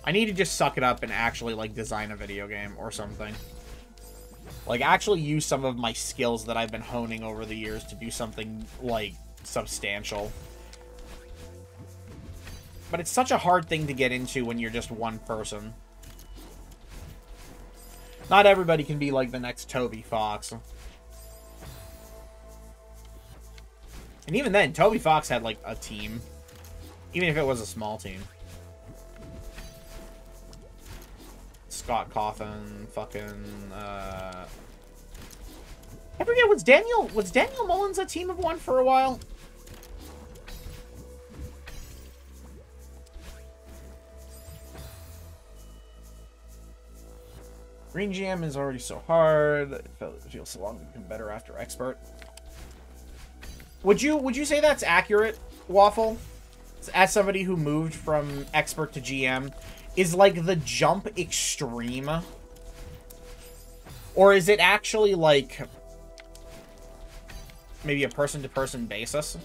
I need to just suck it up and actually, like, design a video game or something. Like, actually use some of my skills that I've been honing over the years to do something, like, substantial. But it's such a hard thing to get into when you're just one person. Not everybody can be, like, the next Toby Fox. And even then, Toby Fox had, like, a team. Even if it was a small team. Scott Coffin, fucking, I forget, was Daniel Mullins a team of one for a while? Green GM is already so hard. It feels so long to become better after Expert. Would you say that's accurate, Waffle? As somebody who moved from Expert to GM, is, like, the jump extreme? Or is it actually, like, maybe a person-to-person basis?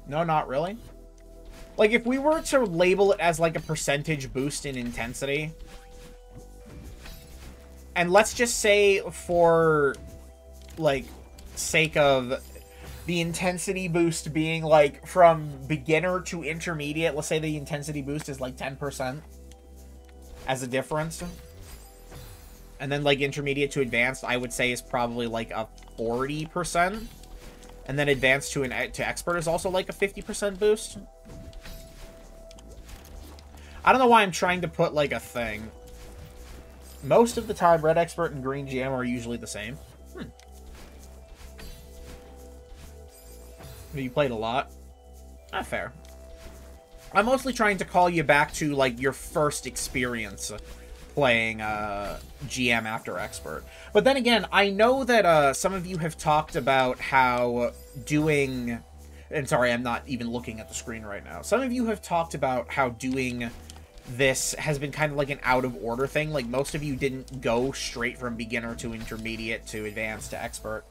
No, not really. Like, if we were to label it as, like, a percentage boost in intensity, and let's just say for, like, sake of the intensity boost being, like, from beginner to intermediate, let's say the intensity boost is, like, 10% as a difference. And then, like, intermediate to advanced, I would say is probably, like, a 40%. And then advanced to expert is also, like, a 50% boost. I don't know why I'm trying to put, like, a thing. Most of the time, Red Expert and Green GM are usually the same. You played a lot? Not fair. I'm mostly trying to call you back to, like, your first experience playing GM after Expert. But then again, I know that some of you have talked about how doing... And sorry, I'm not even looking at the screen right now. Some of you have talked about how doing this has been kind of like an out-of-order thing. Like, most of you didn't go straight from beginner to intermediate to advanced to expert.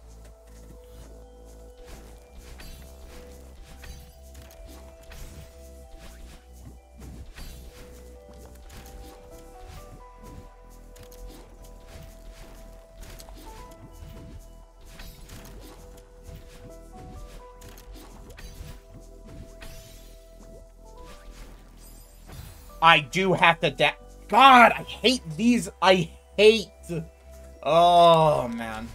I do have to God, I hate these. I hate. Oh, man.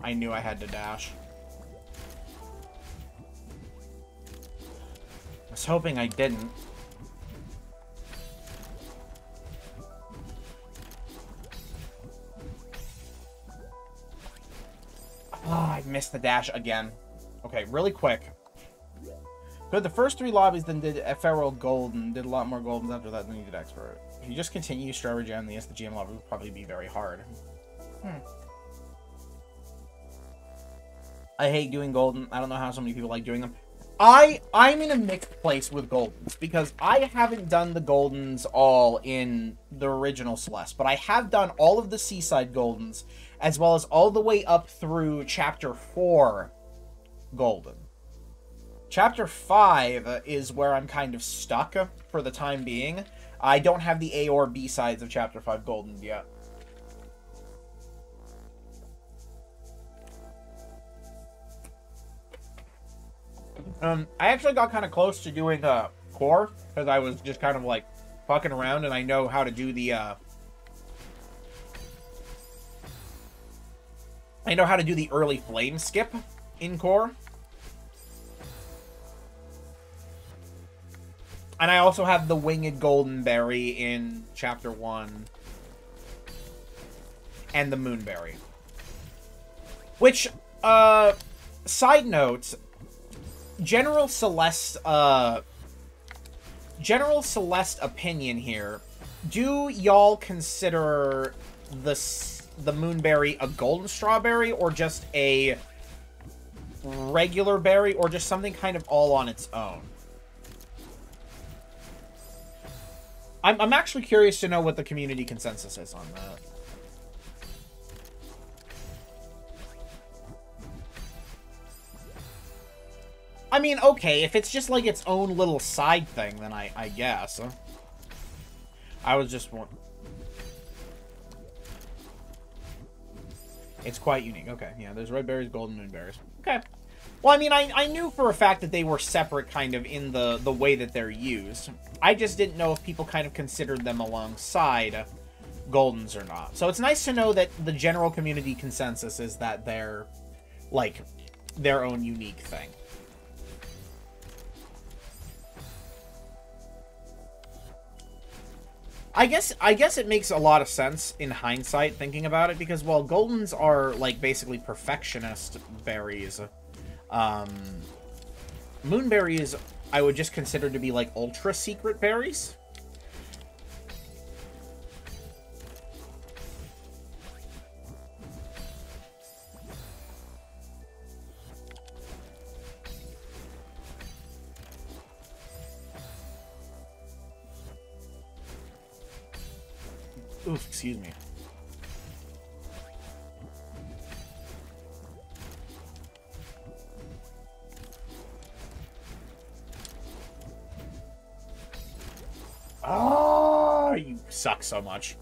I knew I had to dash. I was hoping I didn't. Oh, I missed the dash again. Okay, really quick. Good, the first 3 lobbies, then did Ephemeral Golden. Did a lot more Goldens after that than you did Expert. If you just continue Strawberry Jam, the SDGM lobby would probably be very hard. I hate doing Golden. I don't know how so many people like doing them. I'm in a mixed place with Goldens, because I haven't done the Goldens all in the original Celeste, but I have done all of the Seaside Goldens, as well as all the way up through Chapter 4 Golden. Chapter 5 is where I'm kind of stuck for the time being. I don't have the A or B sides of Chapter 5 Golden yet. I actually got kind of close to doing core, because I was just kind of like fucking around, and I know how to do the early flame skip in core. And I also have the Winged Golden Berry in Chapter 1. And the Moonberry. Which, side note, General Celeste opinion here. Do y'all consider the Moonberry a golden strawberry, or just a regular berry, or just something kind of all on its own? I'm actually curious to know what the community consensus is on that. I mean, okay, if it's just like its own little side thing, then I guess. I was just one. It's quite unique. Okay, yeah, there's red berries, golden moonberries. Okay. Well, I mean, I knew for a fact that they were separate kind of in the way that they're used. I just didn't know if people kind of considered them alongside Goldens or not. So it's nice to know that the general community consensus is that they're, like, their own unique thing. I guess it makes a lot of sense in hindsight thinking about it, because, well, Goldens are, like, basically perfectionist berries. Moonberries, I would just consider to be, like, ultra-secret berries. Oof, excuse me. Oh, you suck so much.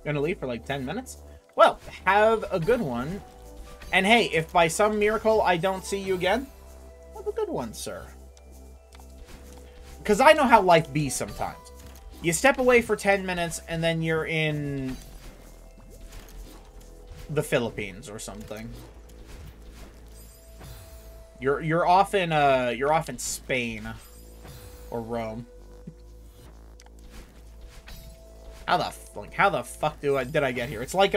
Gonna leave for like 10 minutes? Well, have a good one. And hey, if by some miracle I don't see you again, have a good one, sir. Because I know how life be sometimes. You step away for 10 minutes and then you're in the Philippines or something. You're off in Spain or Rome. How the fuck did I get here? It's like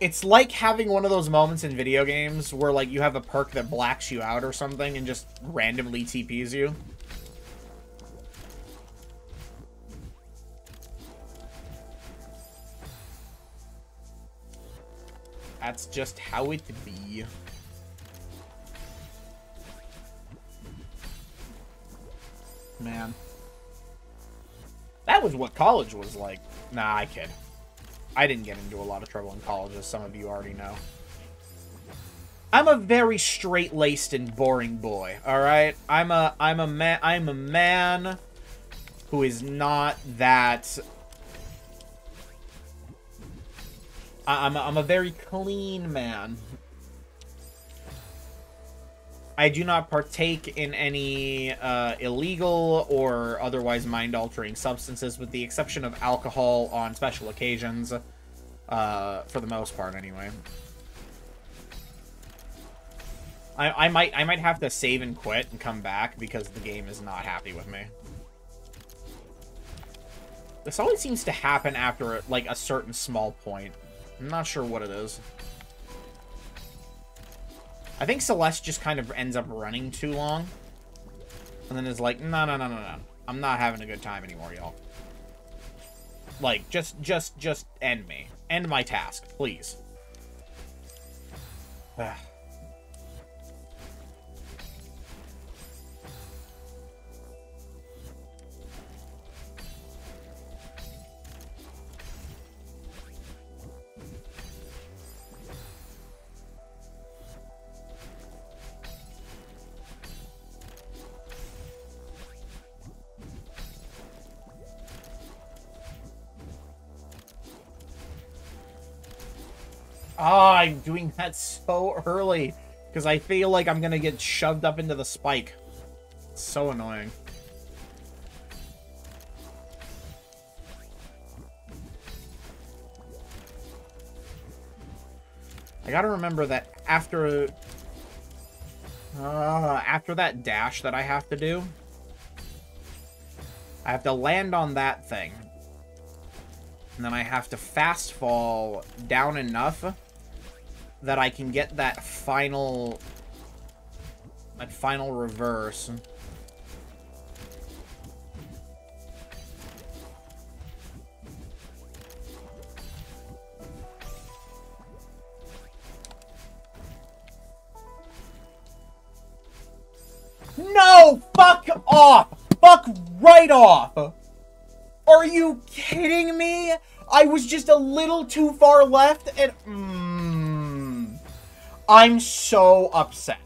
It's like having one of those moments in video games where, like, you have a perk that blacks you out or something and just randomly TPs you. That's just how it be. Man. That was what college was like. Nah, I kid. I didn't get into a lot of trouble in college, as some of you already know. I'm a very straight-laced and boring boy, alright? I'm a man who is not that... I'm a very clean man. I do not partake in any illegal or otherwise mind-altering substances, with the exception of alcohol on special occasions, for the most part, anyway. I might have to save and quit and come back because the game is not happy with me. This always seems to happen after, like, a certain small point. I'm not sure what it is. I think Celeste just kind of ends up running too long. And then is like, no. I'm not having a good time anymore, y'all. Like, just end me. End my task, please. Ah, I'm doing that so early because I feel like I'm gonna get shoved up into the spike. It's so annoying. I gotta remember that after that dash that I have to do, I have to land on that thing. And then I have to fast fall down enough that I can get that final reverse. No! Fuck off! Fuck right off! Are you kidding me? I was just a little too far left and... I'm so upset.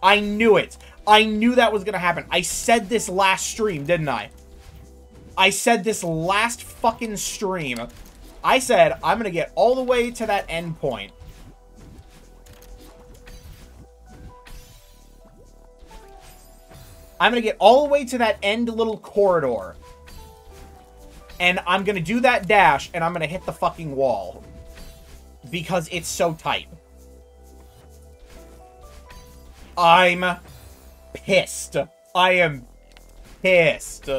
I knew it. I knew that was gonna happen. I said this last stream, didn't I? I said this last fucking stream. I said, I'm gonna get all the way to that end point. I'm gonna get all the way to that end little corridor. And I'm gonna do that dash, and I'm gonna hit the fucking wall. Because it's so tight. I'm pissed. I am pissed.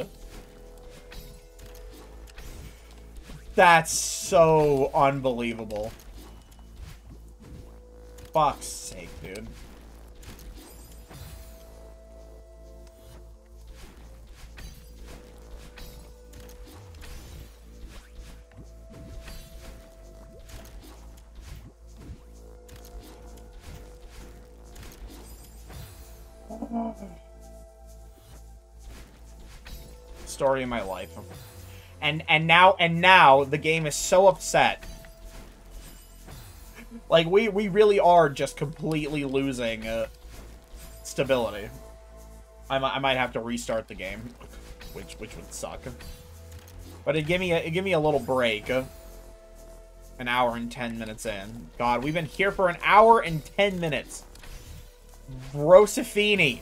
That's so unbelievable. Fuck's sake, dude. Story of my life. And now the game is so upset. Like we really are just completely losing stability. I might have to restart the game, which would suck. But it give me a little break. An hour and 10 minutes in. God, we've been here for an hour and 10 minutes. Brosifini.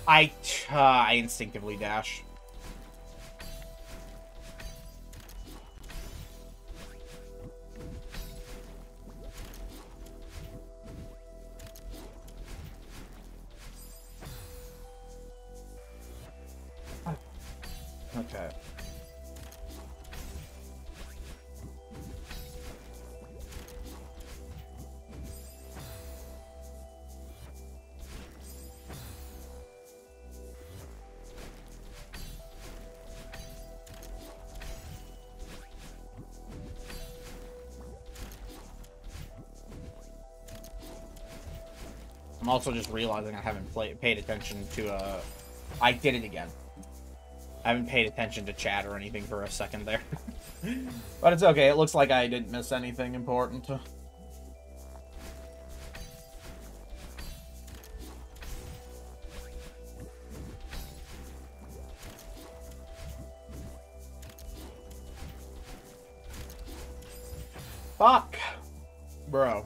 I instinctively dash. Okay. I'm also just realizing I haven't paid attention to, I did it again. I haven't paid attention to chat or anything for a second there. But it's okay. It looks like I didn't miss anything important. Fuck. Bro.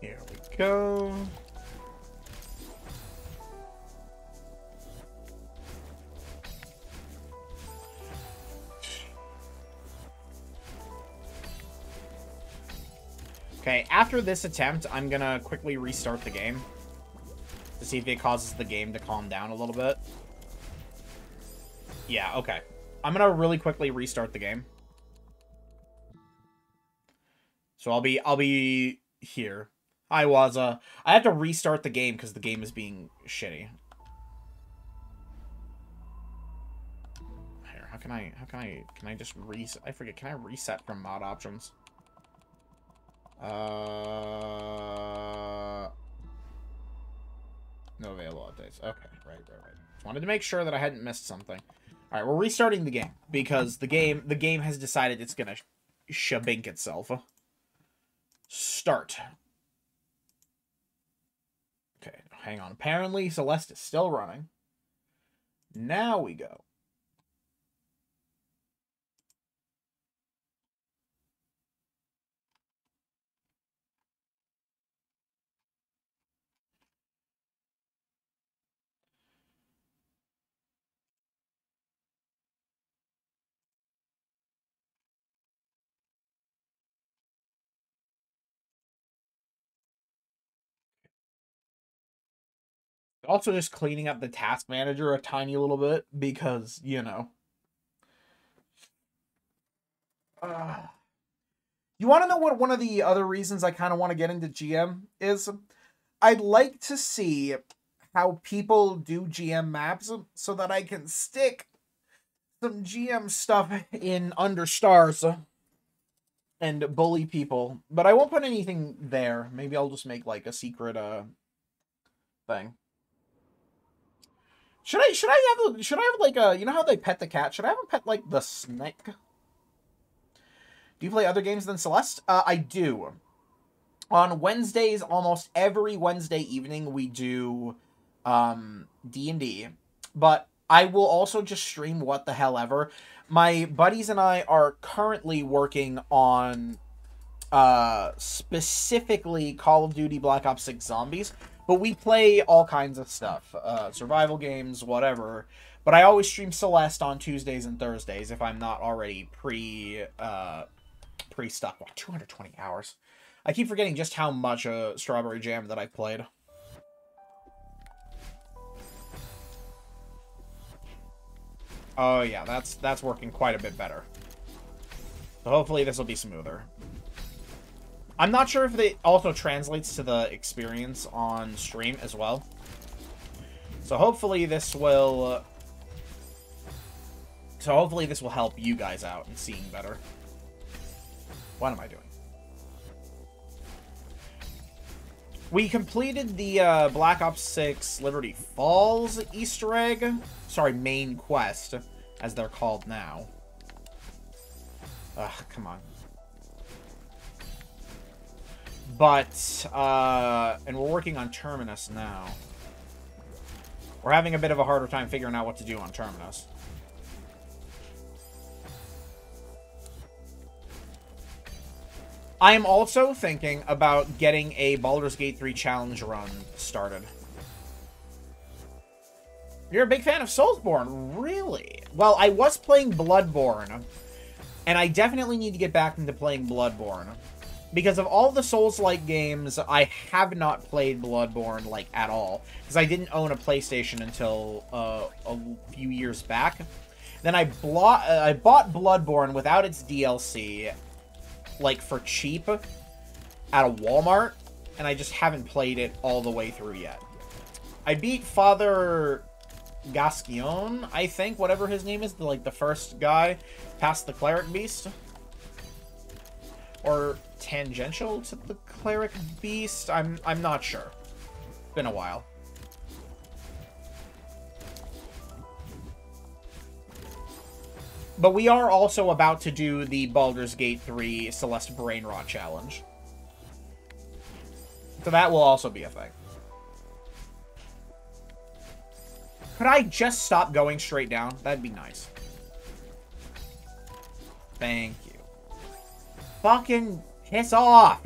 Here we go. Okay, after this attempt, I'm gonna quickly restart the game to see if it causes the game to calm down a little bit. Yeah, okay. I'm gonna really quickly restart the game. So I'll be here. I have to restart the game because the game is being shitty. Here, can I just reset? I forget, can I reset from mod options? No available updates. Okay, right. Just wanted to make sure that I hadn't missed something. All right, we're restarting the game because the game has decided it's gonna shabink itself. Start. Okay, hang on. Apparently, Celeste is still running. Now we go. Also just cleaning up the task manager a tiny little bit because, you know. You want to know what one of the other reasons I kind of want to get into GM is? I'd like to see how people do GM maps so that I can stick some GM stuff in Understars and bully people. But I won't put anything there. Maybe I'll just make like a secret thing. Should I have like a, you know how they pet the cat? Should I have them pet like the snake? Do you play other games than Celeste? I do. On Wednesdays, almost every Wednesday evening, we do D&D. But I will also just stream what the hell ever. My buddies and I are currently working on specifically Call of Duty Black Ops 6 Zombies. But we play all kinds of stuff. Survival games, whatever. But I always stream Celeste on Tuesdays and Thursdays if I'm not already pre-stuck. Wow, 220 hours. I keep forgetting just how much Strawberry Jam that I've played. Oh yeah, that's working quite a bit better. So hopefully this will be smoother. I'm not sure if it also translates to the experience on stream as well. So hopefully this will... help you guys out in seeing better. What am I doing? We completed the Black Ops 6 Liberty Falls Easter egg. Sorry, main quest, as they're called now. Ugh, come on. But, and we're working on Terminus now. We're having a bit of a harder time figuring out what to do on Terminus. I am also thinking about getting a Baldur's Gate 3 challenge run started. You're a big fan of Soulsborne? Really? Well, I was playing Bloodborne, and I definitely need to get back into playing Bloodborne. Because of all the Souls-like games, I have not played Bloodborne, like, at all. Because I didn't own a PlayStation until a few years back. Then I bought Bloodborne without its DLC, like, for cheap at a Walmart, and I just haven't played it all the way through yet. I beat Father Gascoigne, I think, whatever his name is, the first guy past the Cleric Beast. Or tangential to the Cleric Beast? I'm not sure. It's been a while. But we are also about to do the Baldur's Gate 3 Celeste Brain Rot Challenge. So that will also be a thing. Could I just stop going straight down? That'd be nice. Thank you. Fucking piss off!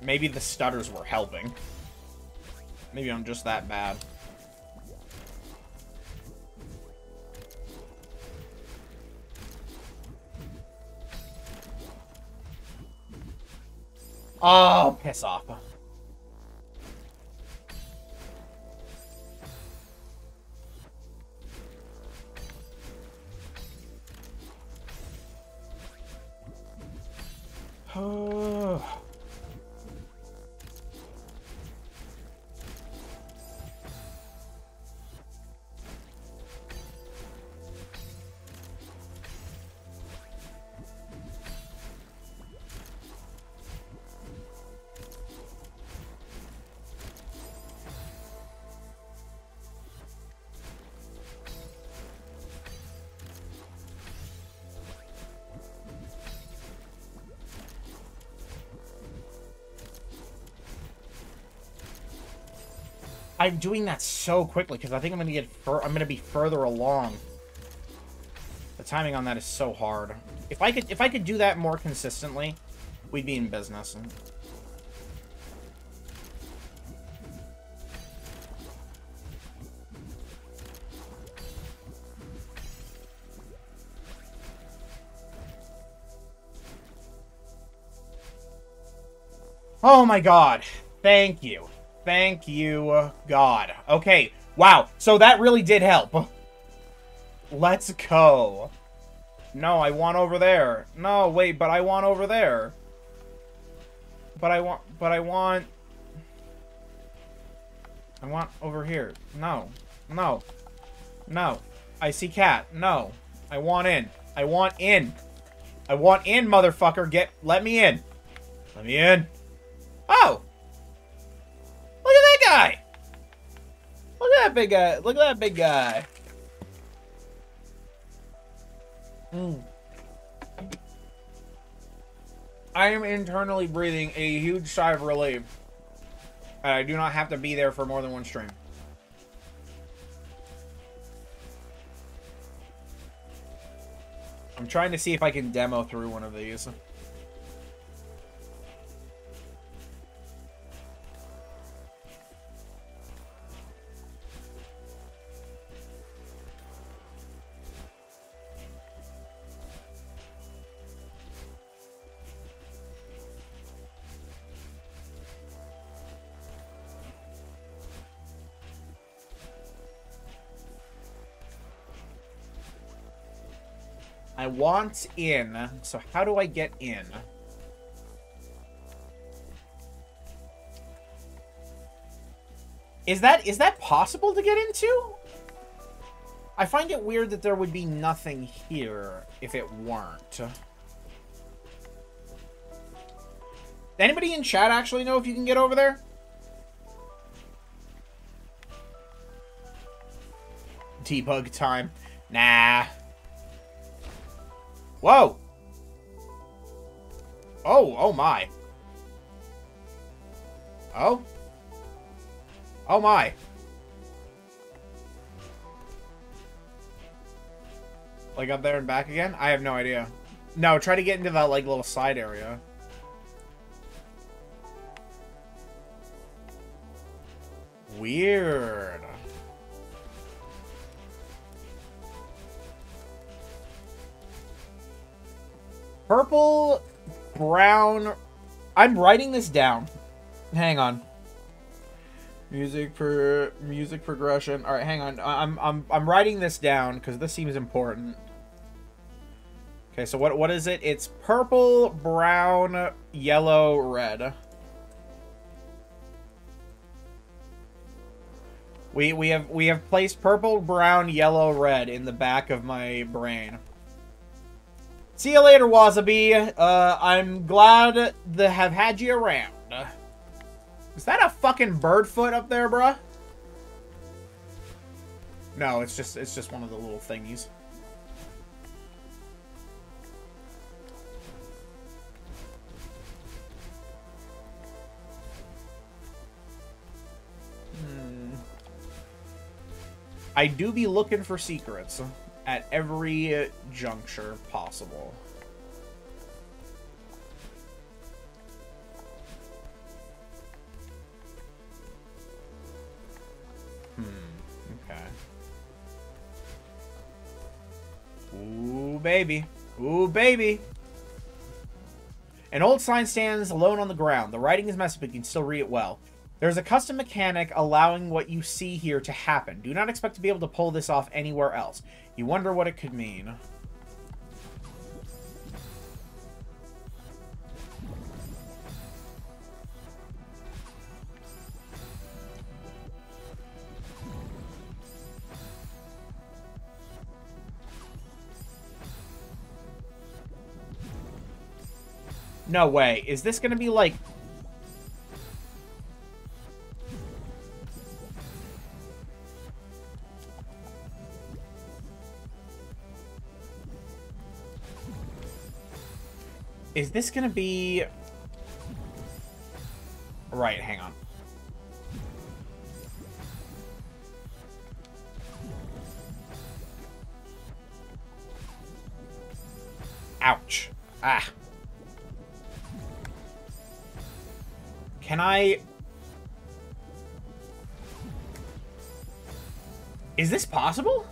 Maybe the stutters were helping. Maybe I'm just that bad. Oh, piss off. Oh. I'm doing that so quickly because I think I'm gonna be further along. The timing on that is so hard. If I could do that more consistently, we'd be in business. Oh my god. Thank you. Thank you, God. Okay, wow. So that really did help. Let's go. No, I want over there. No, wait, but I want over there. But I want over here. No. No. No. I see cat. No. I want in. I want in. I want in, motherfucker. Let me in. Let me in. Oh! Look at that guy! Look at that big guy. Look at that big guy. I am internally breathing a huge sigh of relief. And I do not have to be there for more than one stream. I'm trying to see if I can demo through one of these. I want in. So how do I get in? Is that possible to get into? I find it weird that there would be nothing here if it weren't. Anybody in chat actually know if you can get over there? Debug time. Nah. Whoa. Oh my. Oh. Oh my. Like up there and back again? I have no idea. No, try to get into that like little side area. Weird. Purple, brown. I'm writing this down. Hang on. Music progression. All right, hang on. I'm writing this down because this seems important. Okay, so what is it? It's purple, brown, yellow, red. We have placed purple, brown, yellow, red in the back of my brain. See you later, Wasabi. I'm glad to have had you around. Is that a fucking bird foot up there, bruh? No, it's just one of the little thingies. I do be looking for secrets at every juncture possible. Okay. Ooh, baby. Ooh, baby. An old sign stands alone on the ground. The writing is messy, but you can still read it well. There's a custom mechanic allowing what you see here to happen. Do not expect to be able to pull this off anywhere else. You wonder what it could mean. No way. Is this gonna be like... Is this gonna be... Right, hang on. Ouch. Ah. Can I... Is this possible?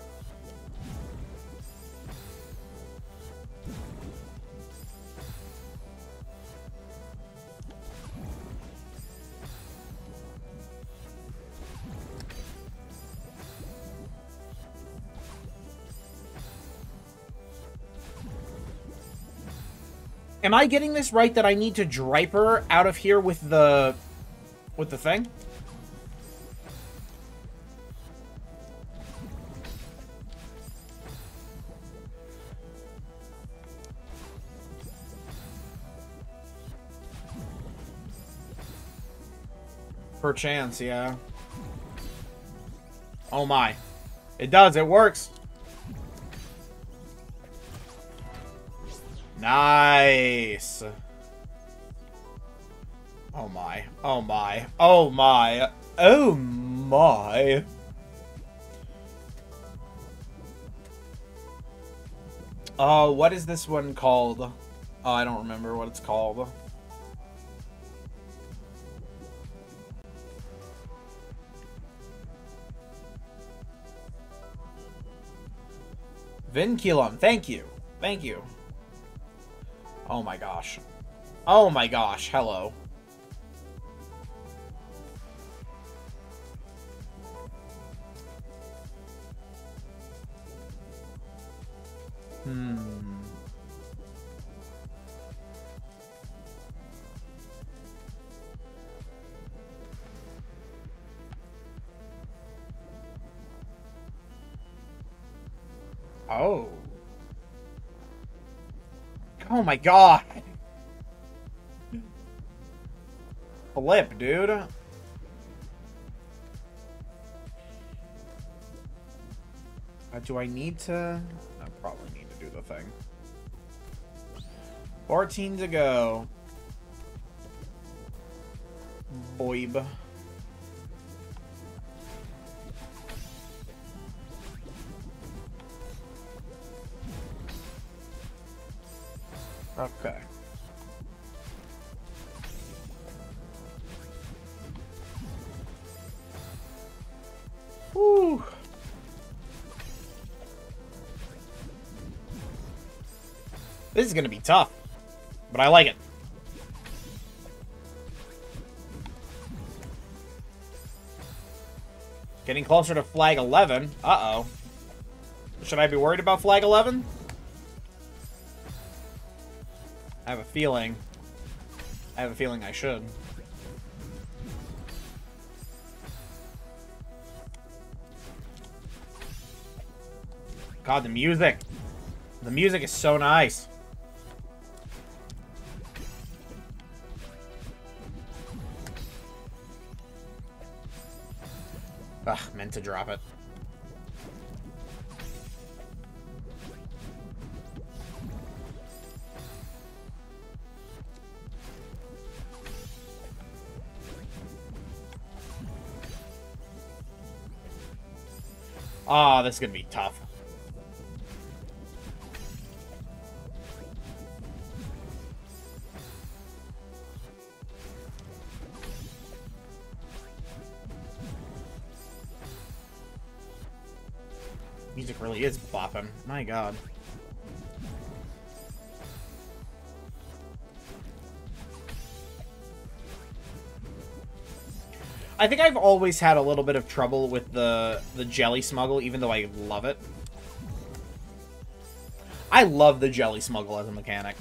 Am I getting this right that I need to Driper out of here with the thing? Perchance, yeah. Oh my. It does, it works. Nice. Oh my. Oh my. Oh my. Oh my. Oh, what is this one called? Oh, I don't remember what it's called. Vinculum, thank you. Thank you. Oh my gosh. Oh my gosh, hello. Hmm. Oh. Oh my god. Flip, dude. Do I need to? I probably need to do the thing. 14 to go. Byebye. Okay. Whew. This is gonna be tough, but I like it. Getting closer to flag 11. Uh-oh. Should I be worried about flag 11? I have a feeling. I should. God, the music. The music is so nice. Ugh, meant to drop it. Ah, this is gonna be tough. Music really is bopping. My god. I think I've always had a little bit of trouble with the jelly smuggle, even though I love it. I love the jelly smuggle as a mechanic.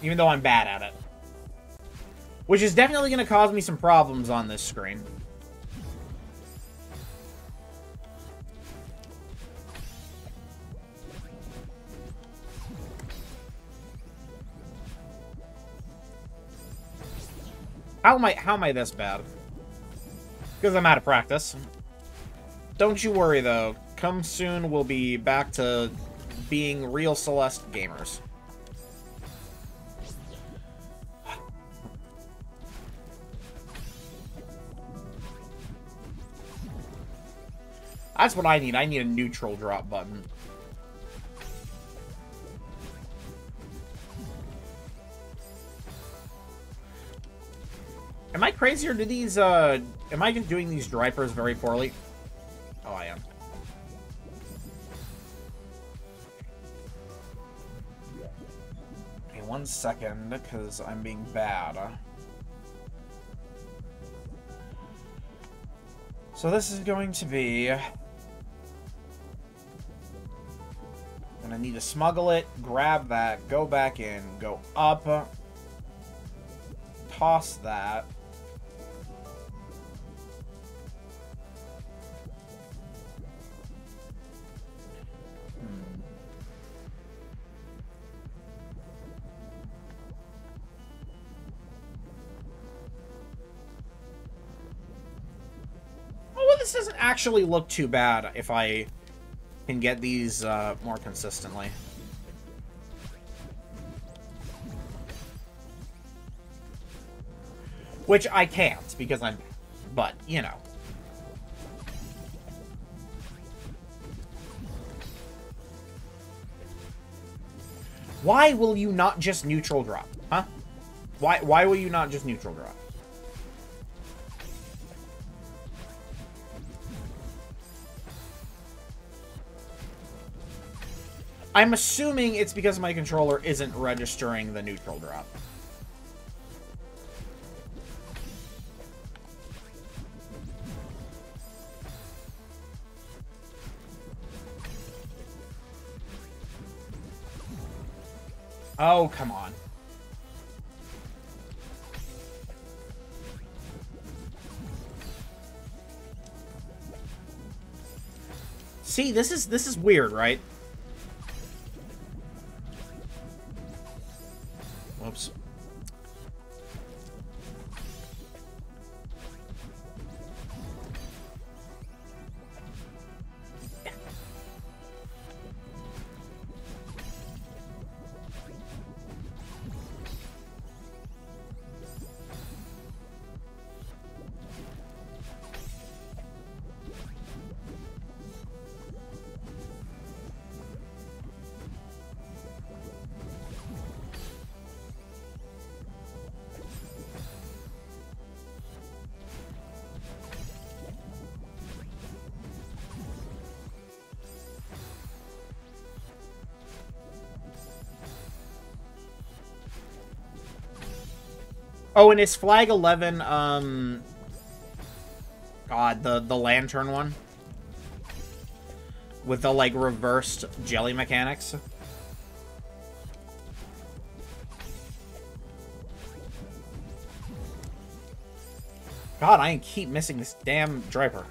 Even though I'm bad at it. Which is definitely going to cause me some problems on this screen. How am I this bad? Because I'm out of practice. Don't you worry, though. Come soon, we'll be back to being real Celeste gamers. That's what I need. I need a neutral drop button. Am I crazy, or do these, am I just doing these drivers very poorly? Oh, I am. Okay, 1 second, because I'm being bad. So this is going to be... I'm gonna need to smuggle it, grab that, go back in, go up, toss that. This doesn't actually look too bad if I can get these more consistently. Which I can't, because I'm... But, you know. Why will you not just neutral drop? Huh? Why will you not just neutral drop? I'm assuming it's because my controller isn't registering the neutral drop. Oh, come on. See, this is weird, right? Whoops. Oh, and is Flag 11, God, the lantern one? With the, like, reversed jelly mechanics? God, I keep missing this damn driver.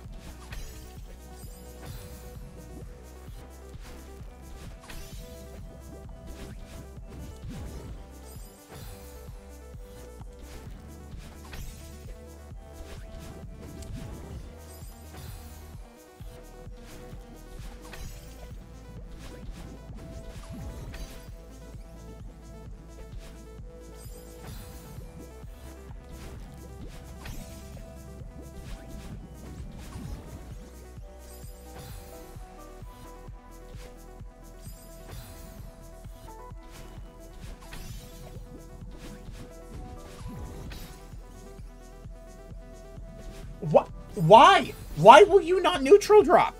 What? Why? Why will you not neutral drop?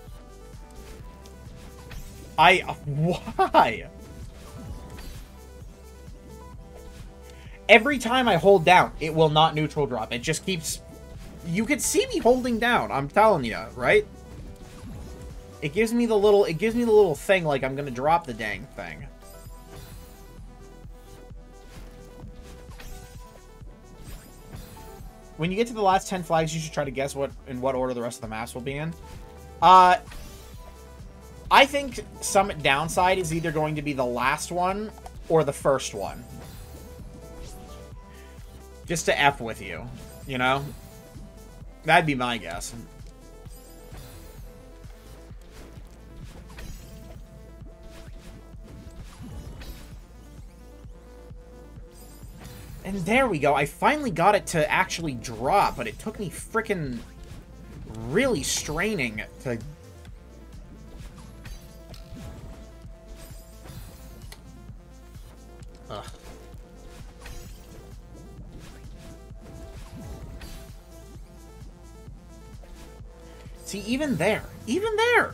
Why? Every time I hold down, it will not neutral drop. It just keeps... You can see me holding down, I'm telling you, right? It gives me the little thing like I'm gonna drop the dang thing. When you get to the last 10 flags, you should try to guess in what order the rest of the maps will be in. I think Summit Downside is either going to be the last one or the first one. Just to F with you, you know? That'd be my guess. And there we go. I finally got it to actually drop, but it took me frickin' really straining to... Ugh. See, even there. Even there!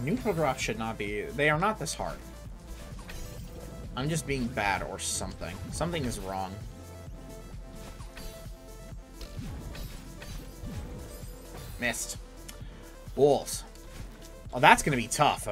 Neutral drops should not be... They are not this hard. I'm just being bad or something. Something is wrong. Missed. Bulls. Oh, that's gonna be tough.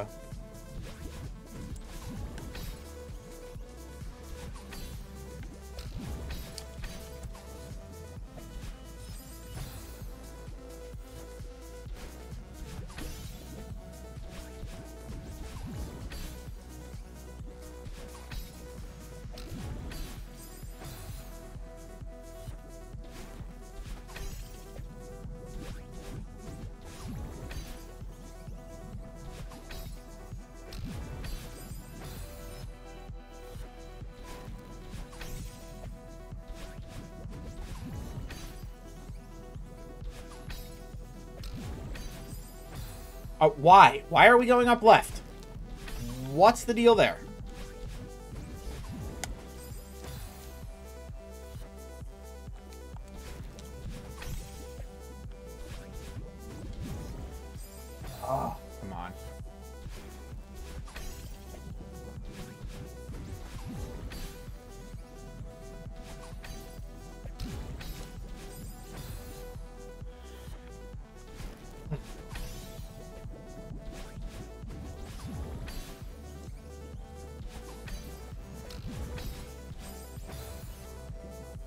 Why? Why are we going up left? What's the deal there? Oh, come on.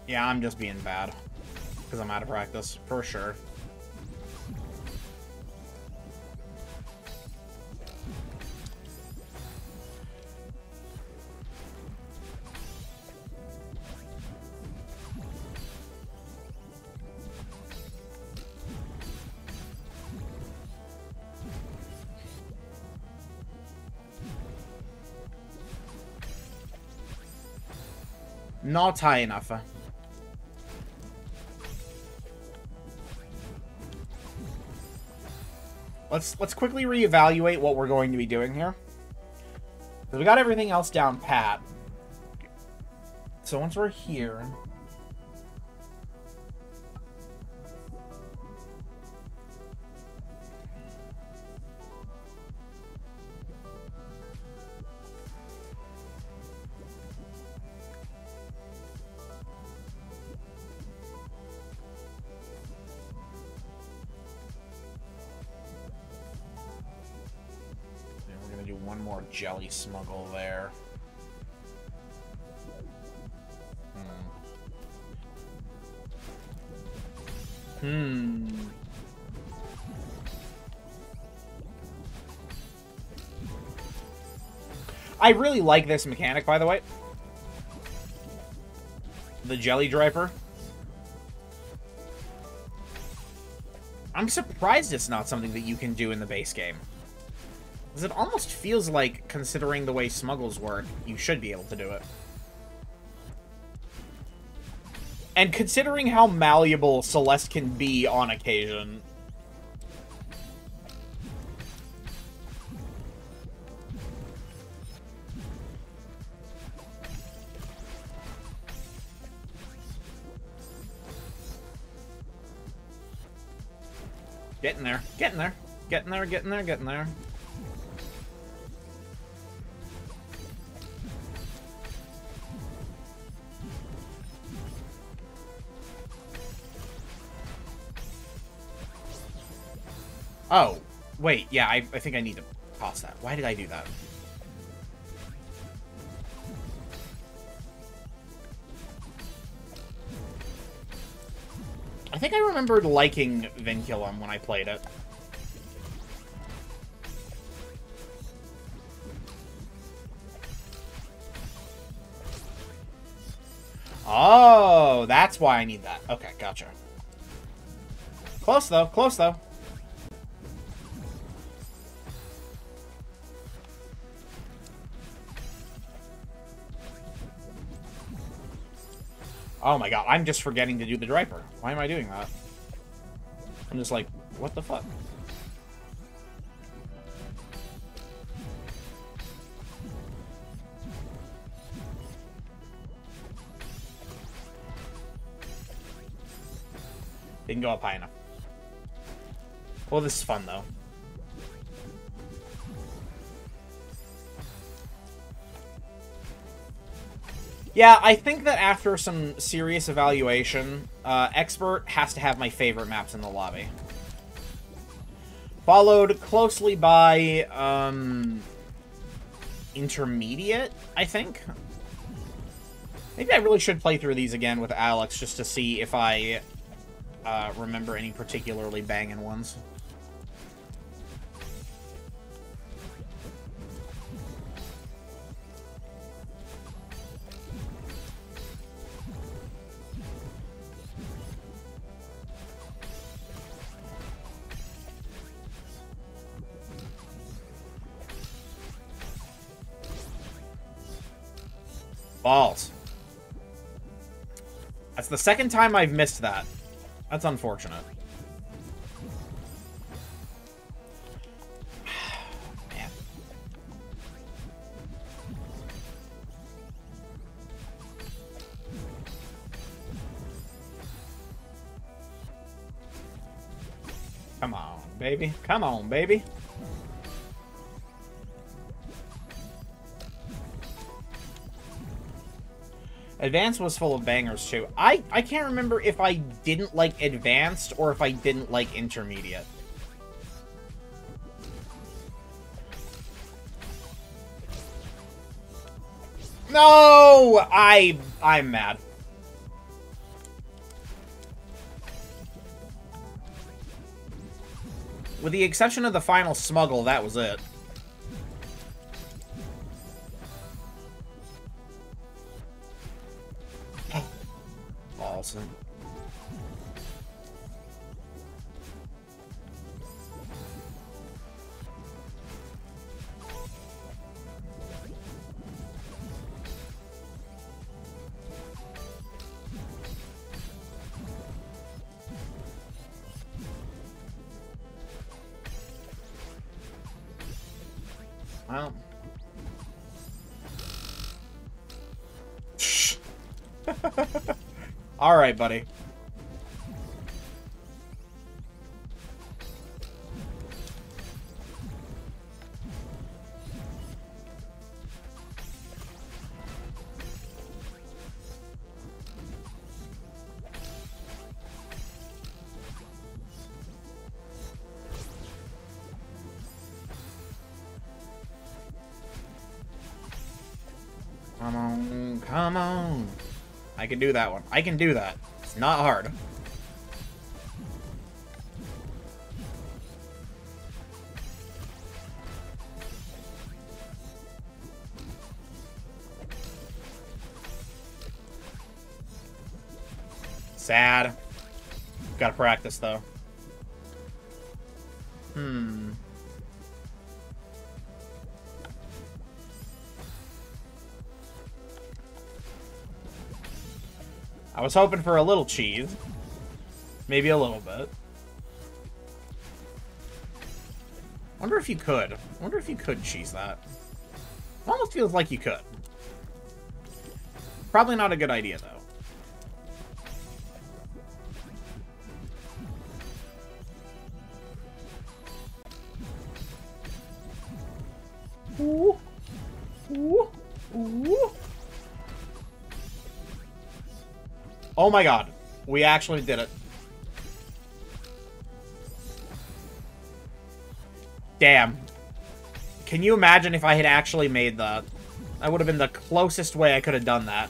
Yeah, I'm just being bad. Because I'm out of practice, for sure. Not high enough. Let's quickly reevaluate what we're going to be doing here. Because we got everything else down pat. So once we're here... one more jelly smuggle there. I really like this mechanic, by the way. The jelly driper. I'm surprised it's not something that you can do in the base game. Because it almost feels like, considering the way smuggles work, you should be able to do it. And considering how malleable Celeste can be on occasion... Getting there, getting there, getting there, getting there, getting there. Oh, wait, yeah, I think I need to toss that. Why did I do that? I think I remembered liking Vinculum when I played it. Oh, that's why I need that. Okay, gotcha. Close, though. Close, though. Oh my god, I'm just forgetting to do the driper. Why am I doing that? I'm just like, what the fuck? Didn't go up high enough. Well, this is fun, though. Yeah, I think that after some serious evaluation, Expert has to have my favorite maps in the lobby. Followed closely by, Intermediate, I think? Maybe I really should play through these again with Alex just to see if I, remember any particularly banging ones. Balls. That's the second time I've missed that. That's unfortunate. Man. Come on, baby. Come on, baby. Advanced was full of bangers, too. I can't remember if I didn't like Advanced or if I didn't like Intermediate. No! I'm mad. the exception of the final smuggle, that was it. Awesome. Well. Alright, buddy. Come on, come on. I can do that one. I can do that. It's not hard. Sad. Gotta practice, though. I was hoping for a little cheese. Maybe a little bit. Wonder if you could. Wonder if you could cheese that. Almost feels like you could. Probably not a good idea, though. Ooh. Ooh. Ooh. Oh my god. We actually did it. Damn. Can you imagine if I had actually made that? That would have been the closest way I could have done that.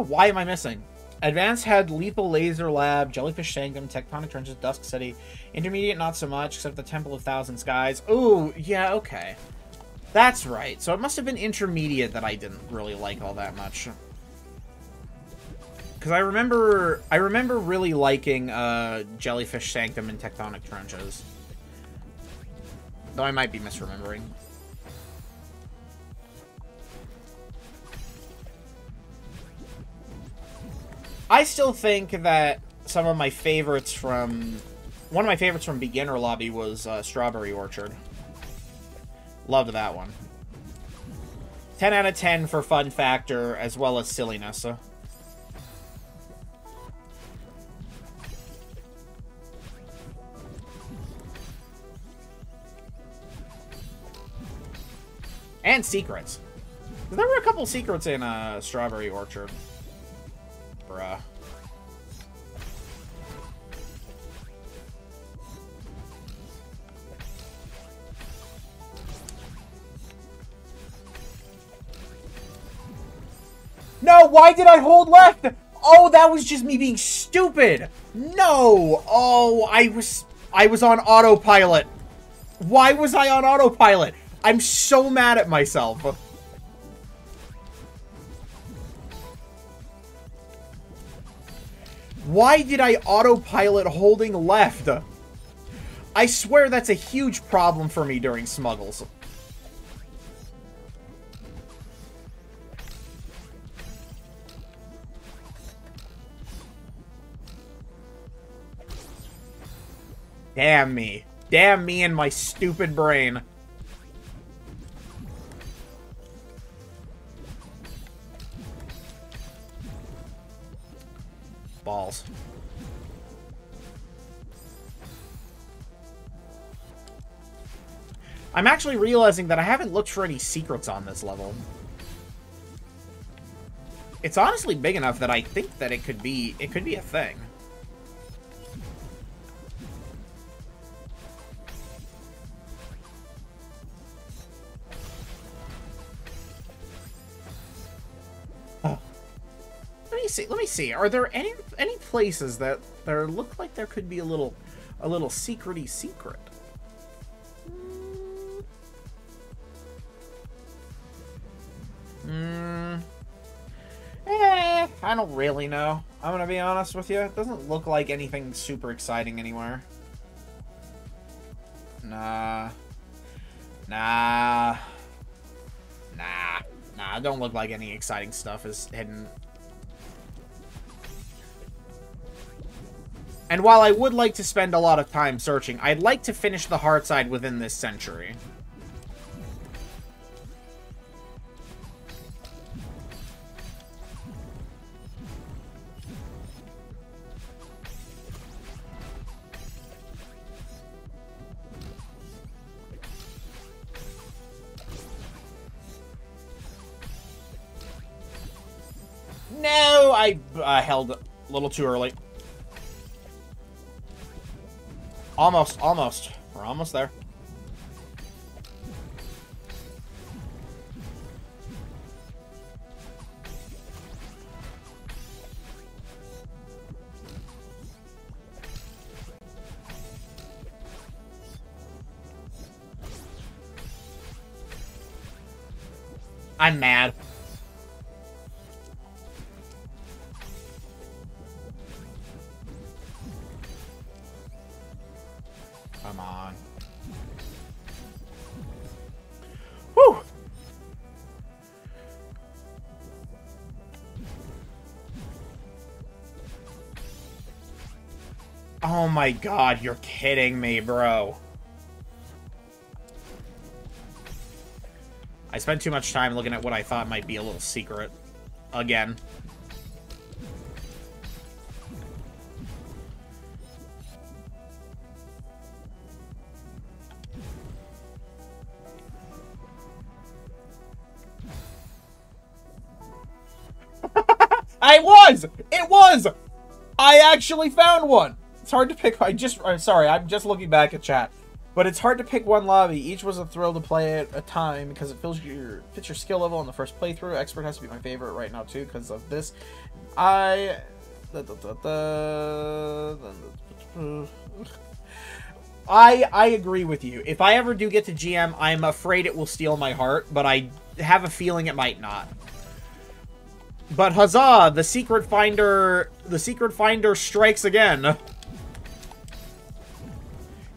Why am I missing? Advanced had Lethal Laser Lab, Jellyfish Sanctum, Tectonic Trenches, Dusk City. Intermediate, not so much, except the Temple of Thousand Skies. Ooh, yeah, okay. That's right. So it must have been Intermediate that I didn't really like all that much. Because I remember really liking Jellyfish Sanctum and Tectonic Trenches. Though I might be misremembering. I still think that some of my favorites from... One of my favorites from Beginner Lobby was Strawberry Orchard. Loved that one. 10 out of 10 for fun factor, as well as silliness. And secrets. There were a couple secrets in Strawberry Orchard. Bruh. No, why did I hold left? Oh, that was just me being stupid. No. Oh, I was on autopilot. Why was I on autopilot? I'm so mad at myself. Why did I autopilot holding left? I swear that's a huge problem for me during smuggles. Damn me. Damn me and my stupid brain. Balls. I'm actually realizing that I haven't looked for any secrets on this level. It's honestly big enough that I think that it could be a thing. Let me see. Are there any places that there look like there could be a little secrety secret? I don't really know. I'm gonna be honest with you. It doesn't look like anything super exciting anywhere. Nah. It don't look like any exciting stuff is hidden. And while I would like to spend a lot of time searching, I'd like to finish the hard side within this century. No, I held a little too early. Almost. We're almost there. I'm mad. Come on. Whew! Oh my god, you're kidding me, bro. I spent too much time looking at what I thought might be a little secret. Again. It was! I actually found one! It's hard to pick. I'm sorry, I'm just looking back at chat. But it's hard to pick one lobby. Each was a thrill to play at a time because it fits your skill level in the first playthrough. Expert has to be my favorite right now too because of this. I agree with you. If I ever do get to GM, I'm afraid it will steal my heart, but I have a feeling it might not. But huzzah, the secret finder strikes again.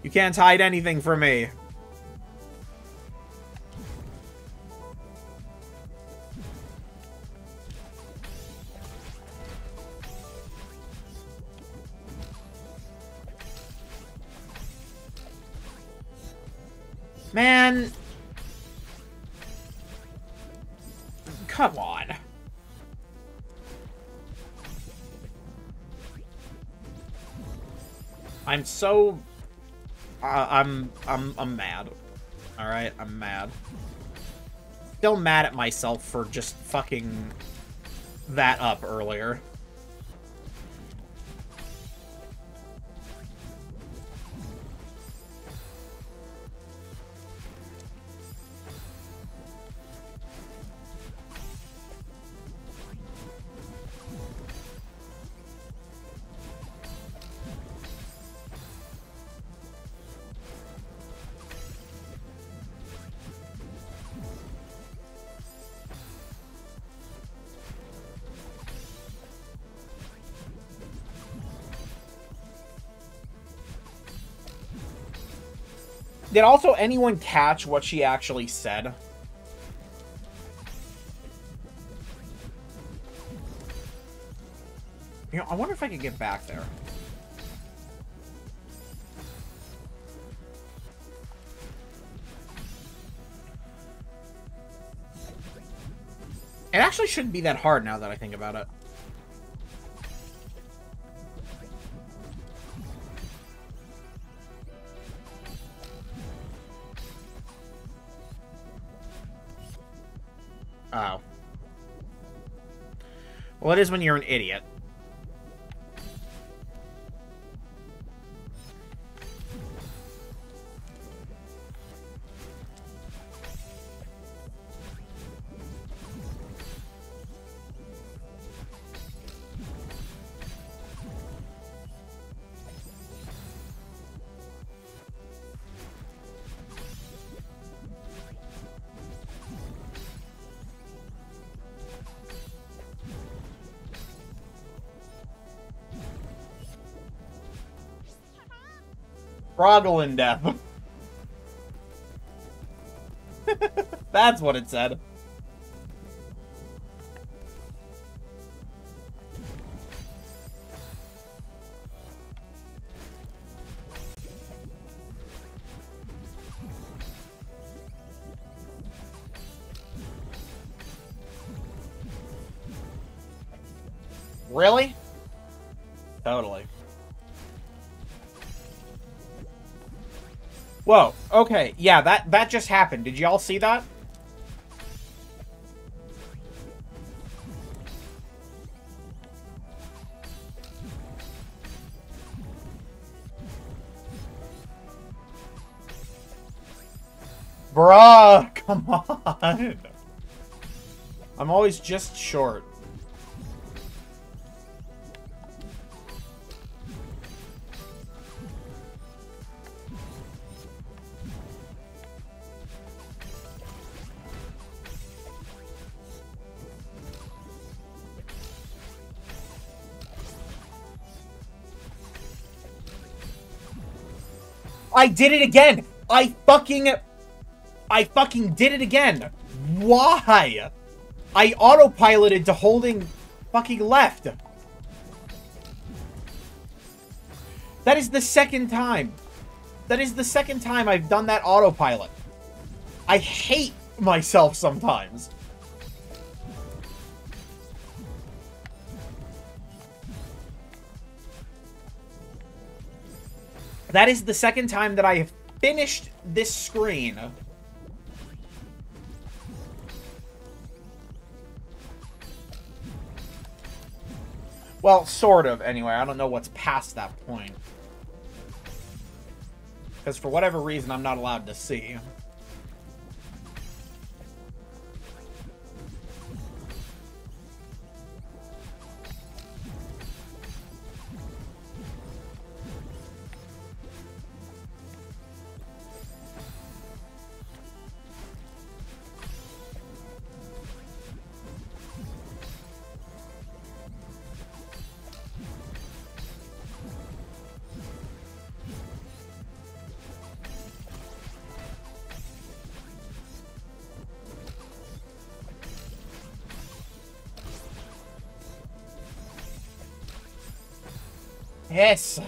You can't hide anything from me. Man. Come on. I'm so... I'm mad. Alright, I'm mad. Still mad at myself for just fucking that up earlier. Did also anyone catch what she actually said? You know, I wonder if I could get back there. It actually shouldn't be that hard now that I think about it. Oh. Well, it is when you're an idiot. Froggle death. That's what it said. Really? Totally. Whoa, okay, yeah, that just happened. Did y'all see that? Bruh, come on. I'm always just short. I did it again! I fucking did it again! Why? I autopiloted to holding fucking left. That is the second time. That is the second time I've done that autopilot. I hate myself sometimes. That is the second time that I have finished this screen. Well, sort of, anyway. I don't know what's past that point. Because for whatever reason, I'm not allowed to see. Yes.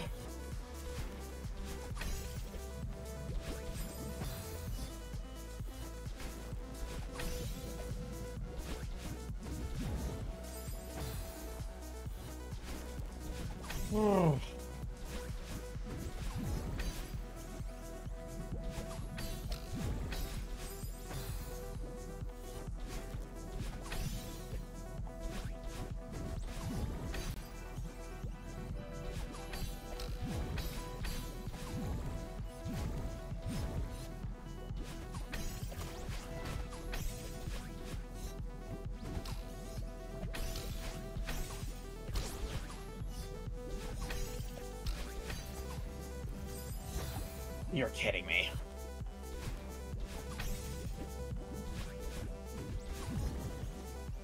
You're kidding me.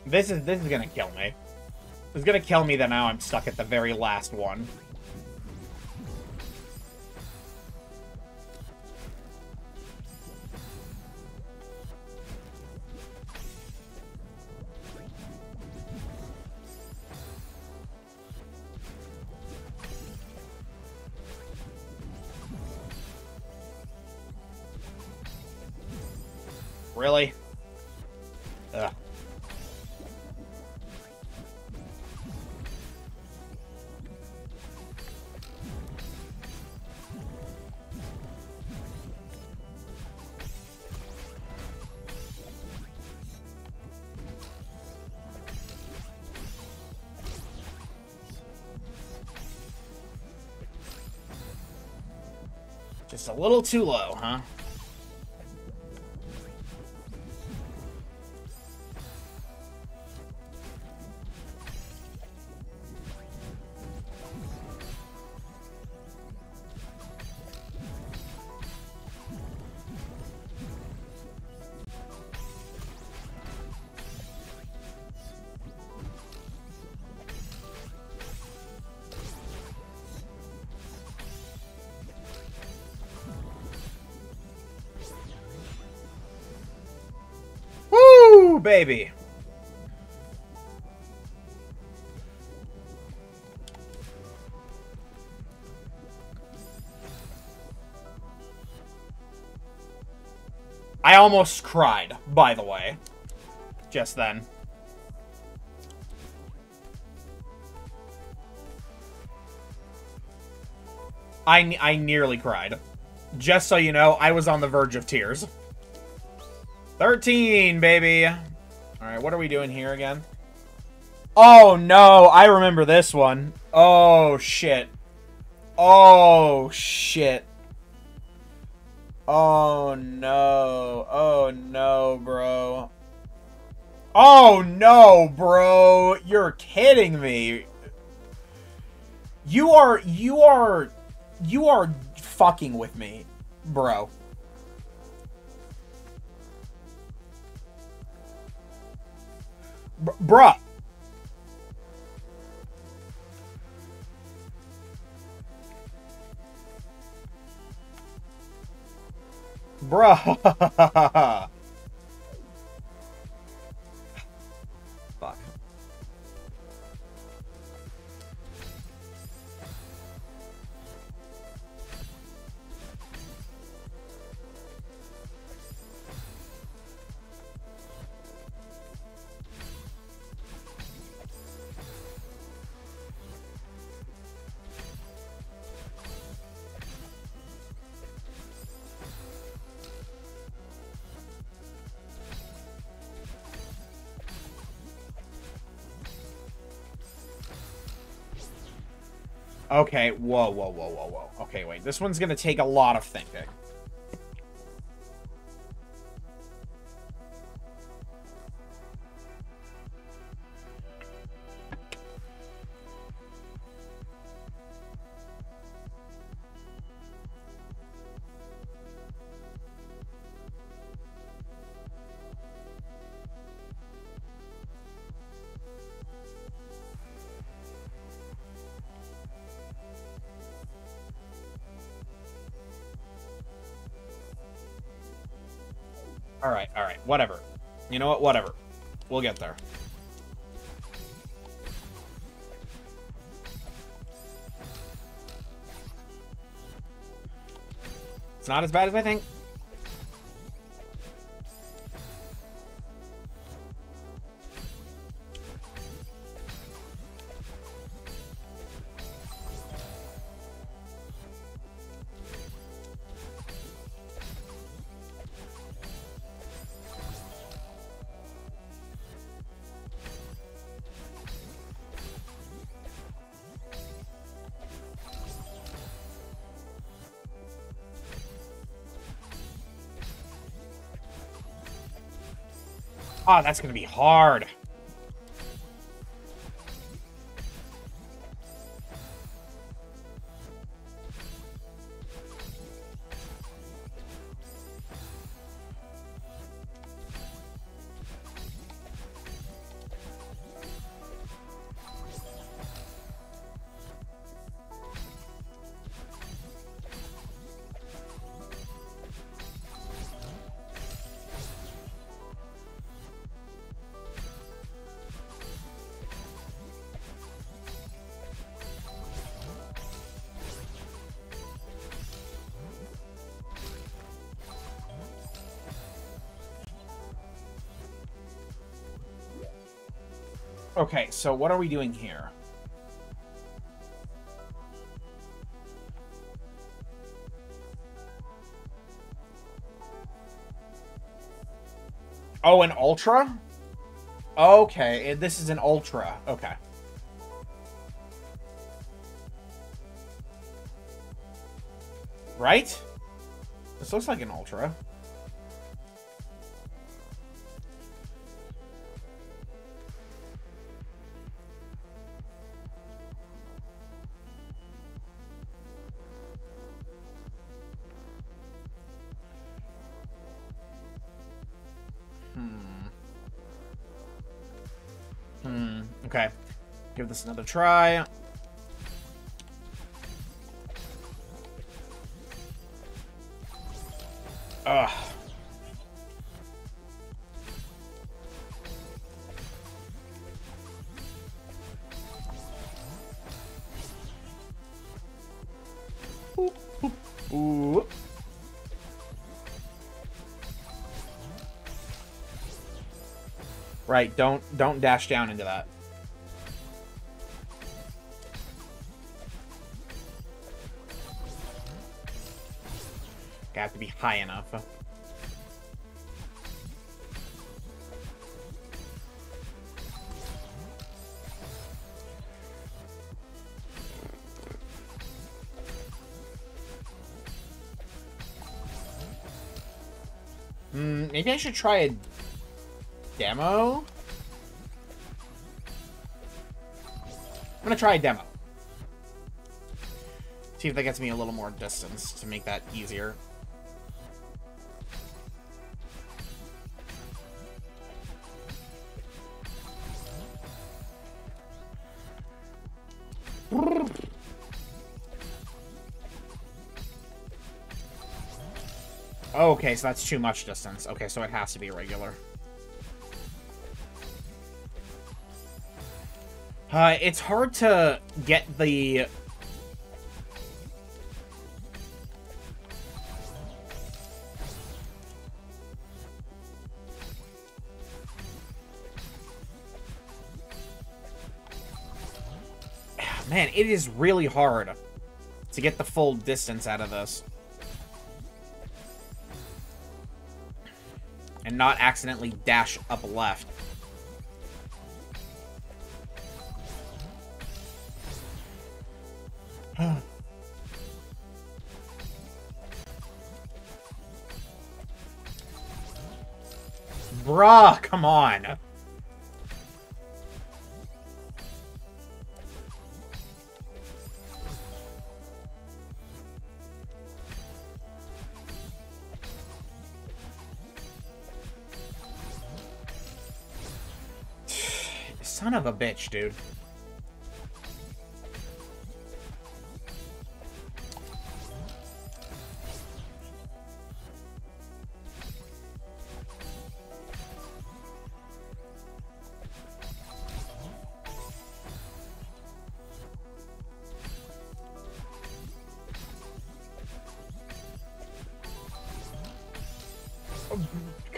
This is gonna kill me. It's gonna kill me that now I'm stuck at the very last one. Really? Ugh. Just a little too low, huh? Woo, baby. I almost cried, by the way. Just then. I nearly cried. Just so you know, I was on the verge of tears. 13, baby. Alright, what are we doing here again? Oh, no. I remember this one. Oh, shit. Oh, shit. Oh, no. Oh, no, bro. Oh, no, bro. You're kidding me. You are fucking with me, bro. Bruh. Bruh. Fuck. Okay, whoa, whoa, whoa, whoa, whoa. Okay, wait. This one's gonna take a lot of thinking. Alright, whatever. You know what? Whatever. We'll get there. It's not as bad as I think. Oh, that's gonna be hard. Okay, so what are we doing here? Oh, an Ultra? Okay, this is an Ultra. Okay. Right? This looks like an Ultra. Okay. Give this another try. Ugh. Ooh. Right, don't dash down into that. Have to be high enough. Maybe I should try a demo? I'm gonna try a demo. See if that gets me a little more distance to make that easier. Okay, so that's too much distance. Okay, so it has to be regular. It's hard to get the... Man, it is really hard to get the full distance out of this. And not accidentally dash up left. Bruh, come on. Son of a bitch, dude.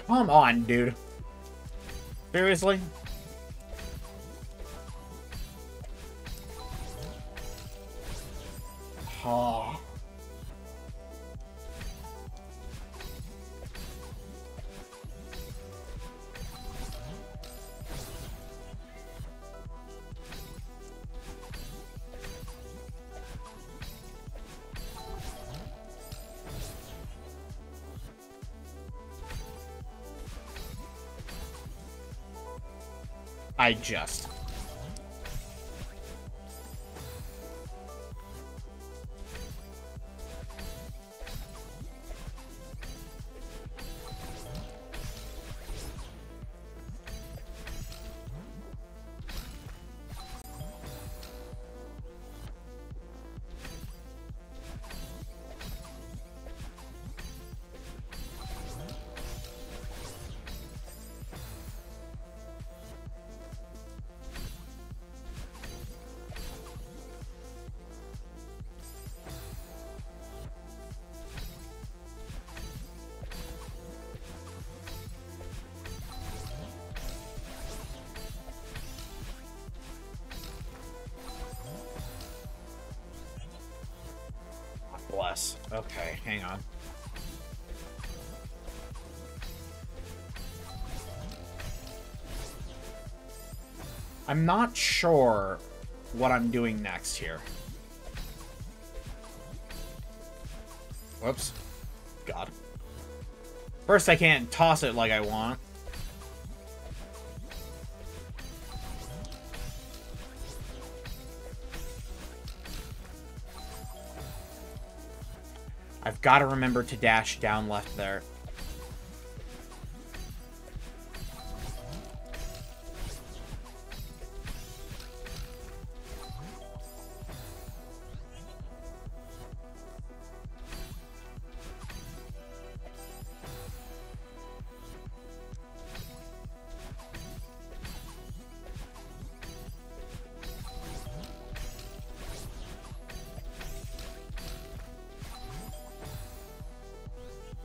Come on, dude. Seriously? Oh. I just... Bless. Okay, hang on. I'm not sure what I'm doing next here. Whoops. God. First, I can't toss it like I want. I've got to remember to dash down left there.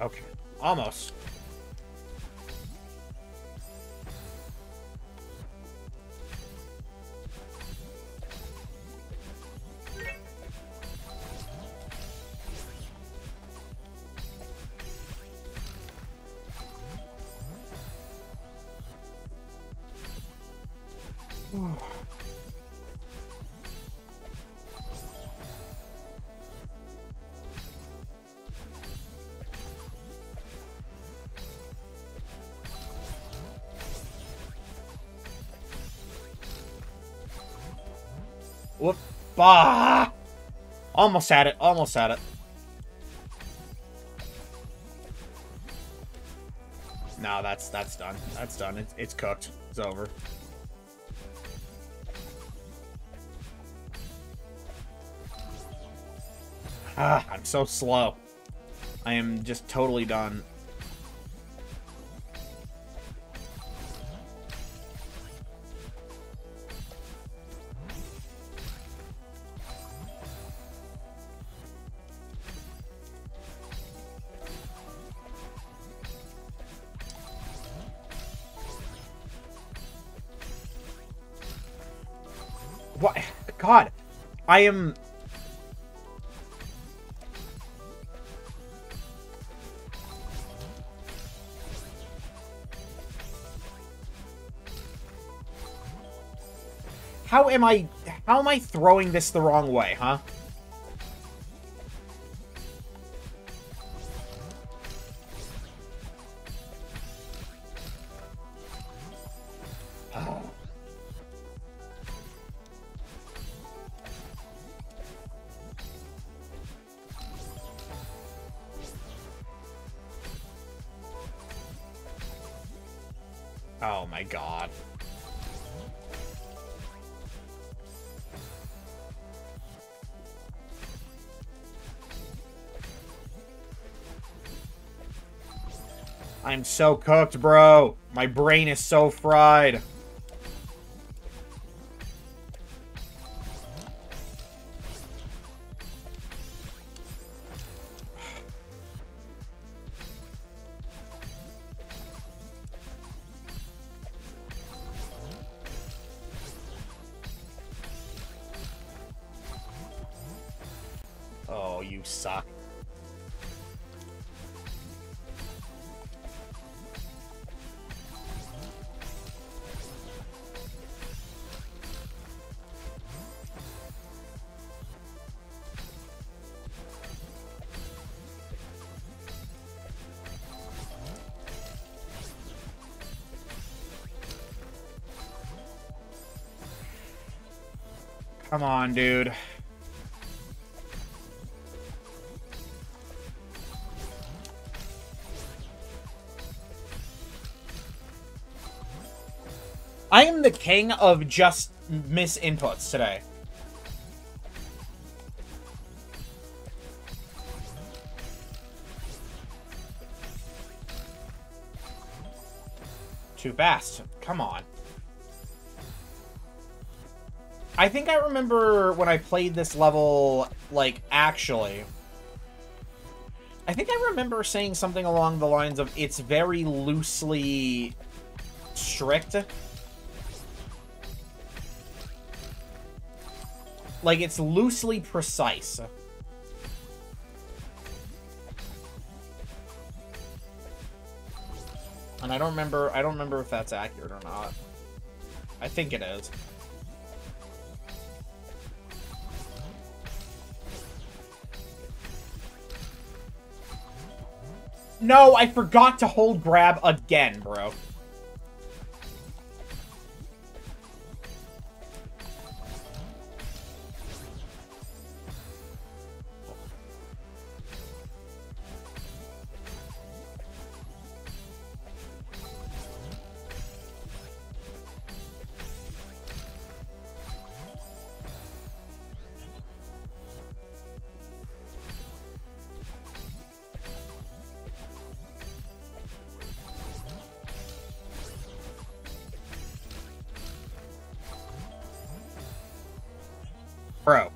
Okay, almost. Whoop. Bah! Almost had it. Almost had it. No, that's done. That's done. It's cooked. It's over. Ah, I'm so slow. I am just totally done. What? God, I am... How am I throwing this the wrong way, huh? Oh my God. I'm so cooked, bro. My brain is so fried. Oh, you suck. Come on, dude. I am the king of just misinputs today. Too fast. Come on. I think I remember when I played this level, like, actually. I think I remember saying something along the lines of, it's very loosely strict. Like, it's loosely precise. And I don't remember if that's accurate or not. I think it is. No, I forgot to hold grab again, bro. Bro.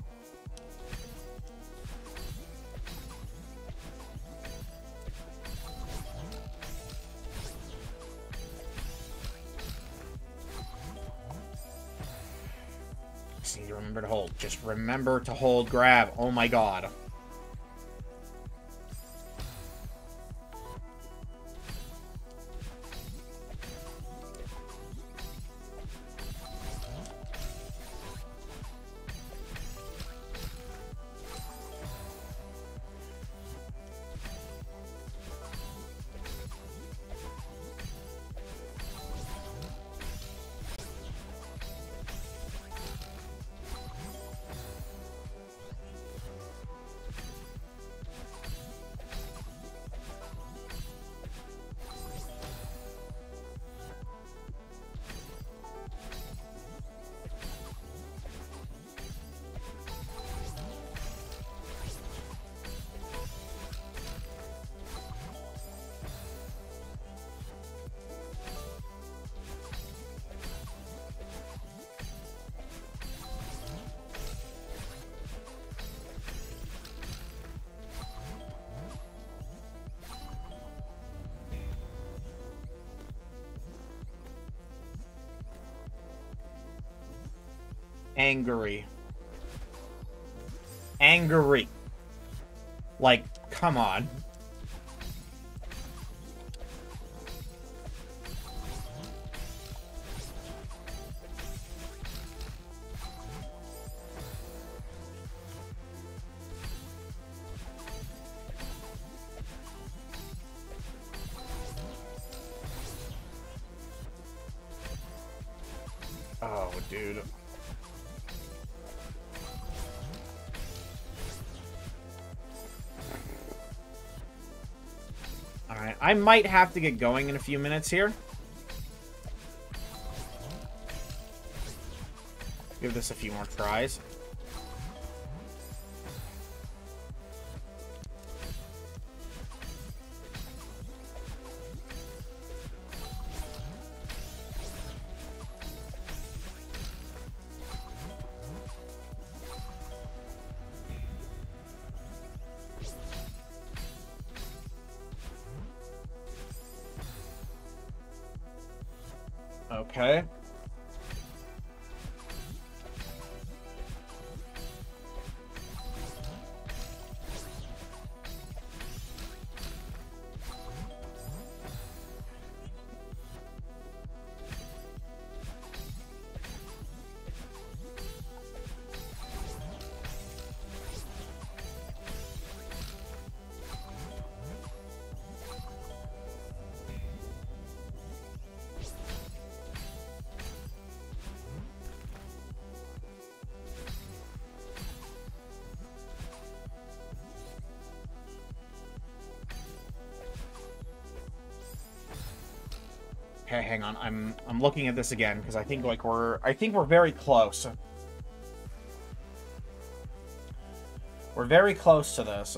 Just need to remember to hold. Just remember to hold grab. Oh my god. Angry. Angry. Like, come on. Oh, dude. Alright, I might have to get going in a few minutes here. Give this a few more tries. Okay. Okay, hang on. I'm looking at this again because I think like we're very close. We're very close to this.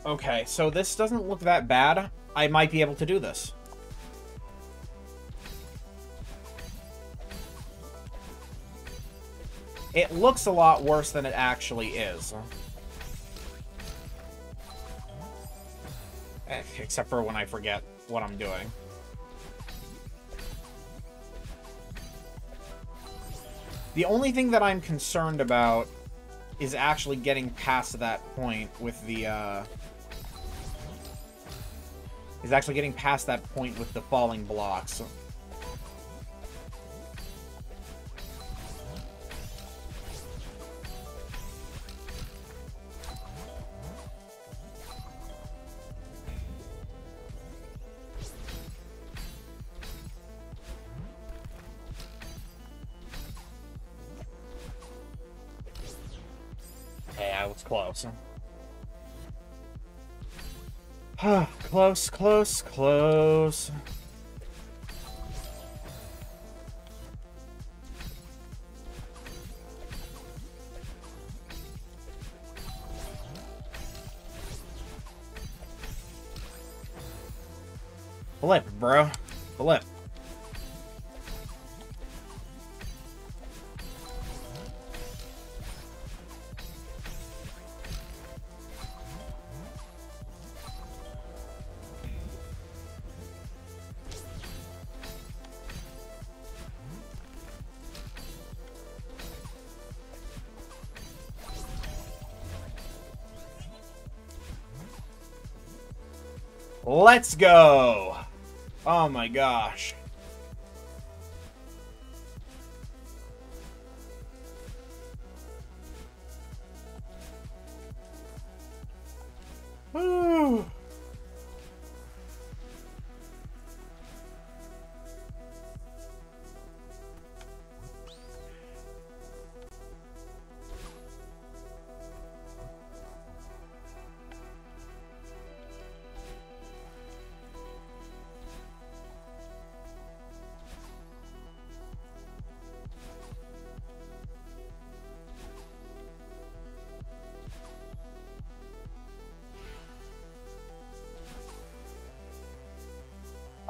Okay, so this doesn't look that bad. I might be able to do this. It looks a lot worse than it actually is. Except for when I forget what I'm doing. The only thing that I'm concerned about is actually getting past that point with the, falling blocks. Yeah, it was close. Close, close, close. Flip, bro. Flip. Let's go! Oh my gosh. Whew.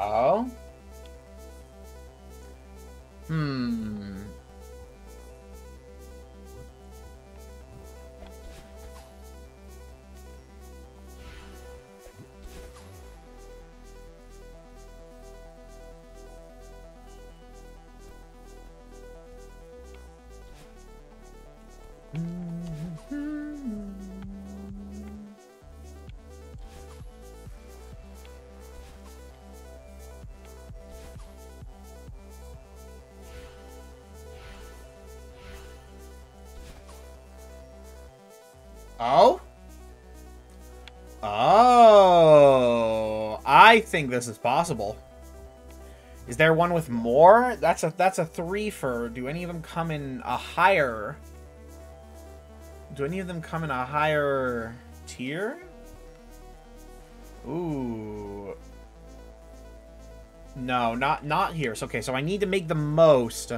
Oh? Oh? Oh, I think this is possible. Is there one with more? That's a three-fer. Do any of them come in a higher? Do any of them come in a higher tier? Ooh. No, not here. So, okay, so I need to make the most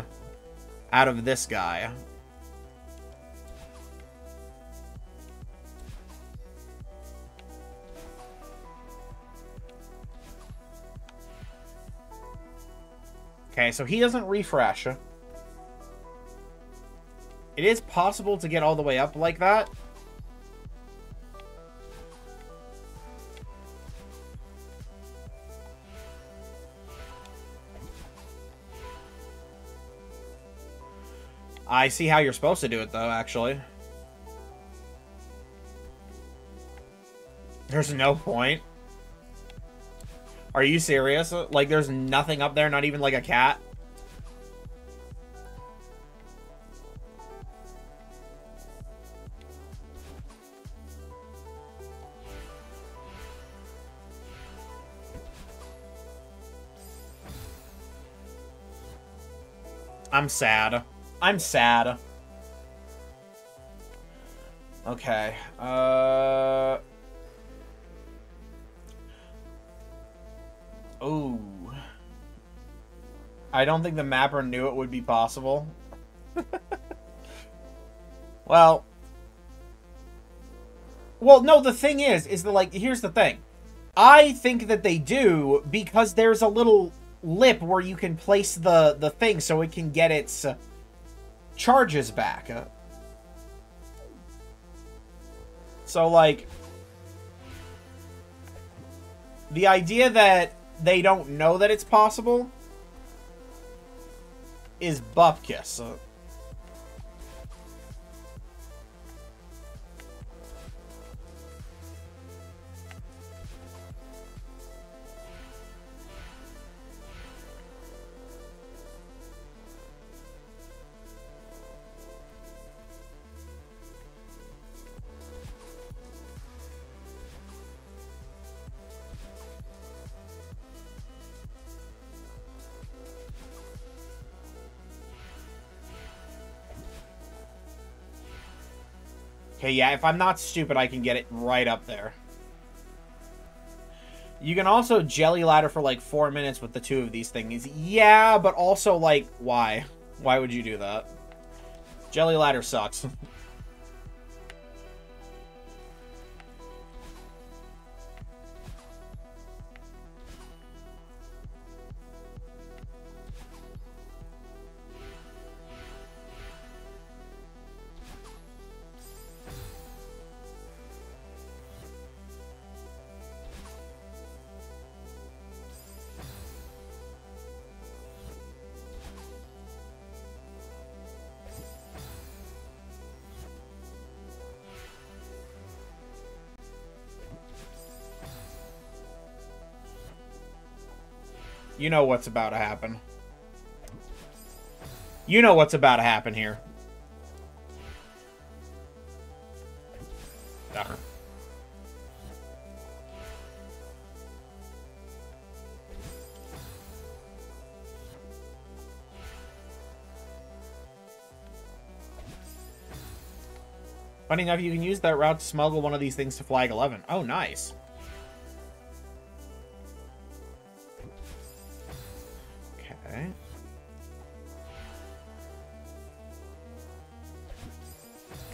out of this guy. Okay, so he doesn't refresh. It is possible to get all the way up like that. I see how you're supposed to do it, though, actually. There's no point. Are you serious? Like, there's nothing up there, not even like a cat? I'm sad. I'm sad. Okay. Ooh. I don't think the mapper knew it would be possible. Well. Well, no, the thing is that, like, here's the thing. I think that they do because there's a little lip where you can place the thing so it can get its charges back. So, like, the idea that they don't know that it's possible is bupkis. Okay, yeah, if I'm not stupid, I can get it right up there. You can also jelly ladder for like 4 minutes with the two of these things. Yeah, but also, like, why? Why would you do that? Jelly ladder sucks. You know what's about to happen. You know what's about to happen here. Funny enough, you can use that route to smuggle one of these things to Flag 11. Oh, nice. Okay.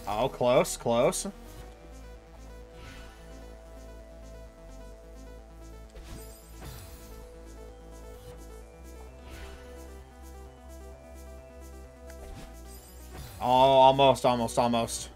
Oh, close, close. Oh, almost, almost, almost.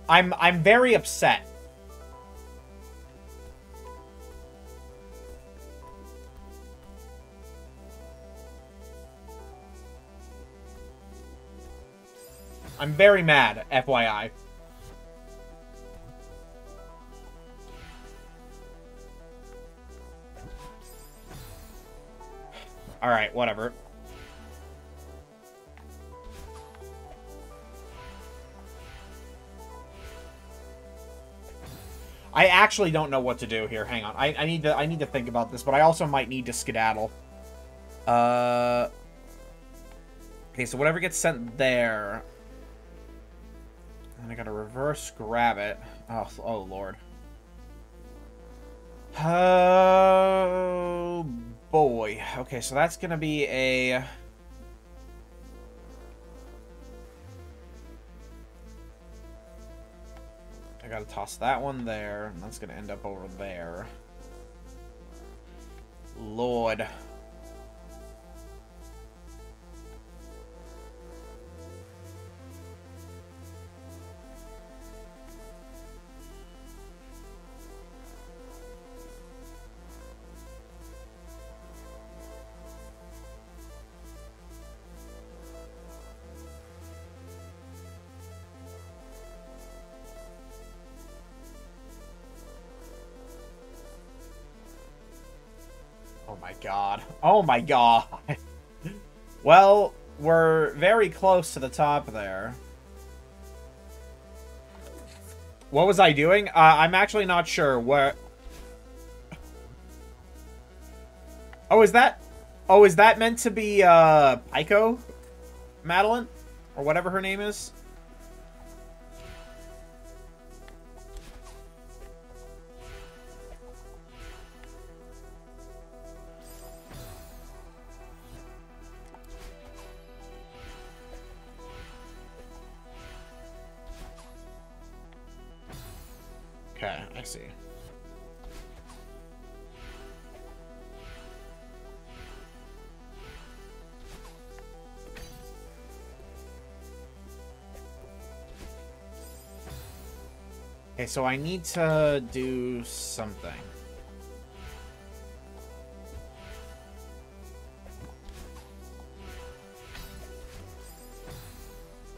I'm very upset. I'm very mad, FYI. Alright, whatever. I actually don't know what to do here. Hang on. I need to think about this, but I also might need to skedaddle. Okay, so whatever gets sent there. And I gotta reverse grab it. Oh Lord. Oh boy. Okay, so that's gonna be a... I gotta toss that one there, and that's gonna end up over there. Lord. Oh my god. Oh my god. Well, we're very close to the top there. What was I doing? I'm actually not sure where... Oh, is that meant to be, Pyko? Madeline? Or whatever her name is? Okay, I see. Okay, so I need to do something.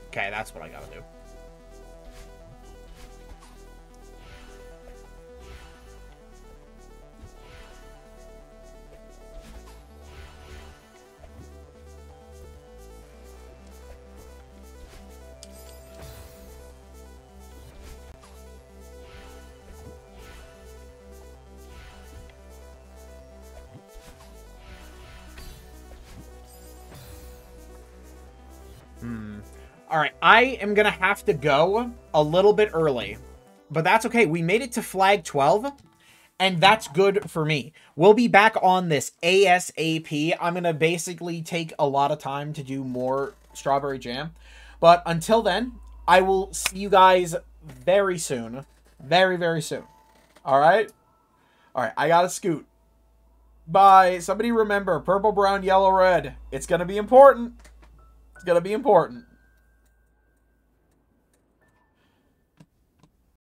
Okay, that's what I gotta do. Alright, I am gonna have to go a little bit early. But that's okay. We made it to flag 12. And that's good for me. We'll be back on this ASAP. I'm gonna basically take a lot of time to do more strawberry jam. But until then, I will see you guys very soon. Very, very soon. Alright? Alright, I gotta scoot. Bye. Somebody remember, purple, brown, yellow, red. It's gonna be important. It's gonna be important.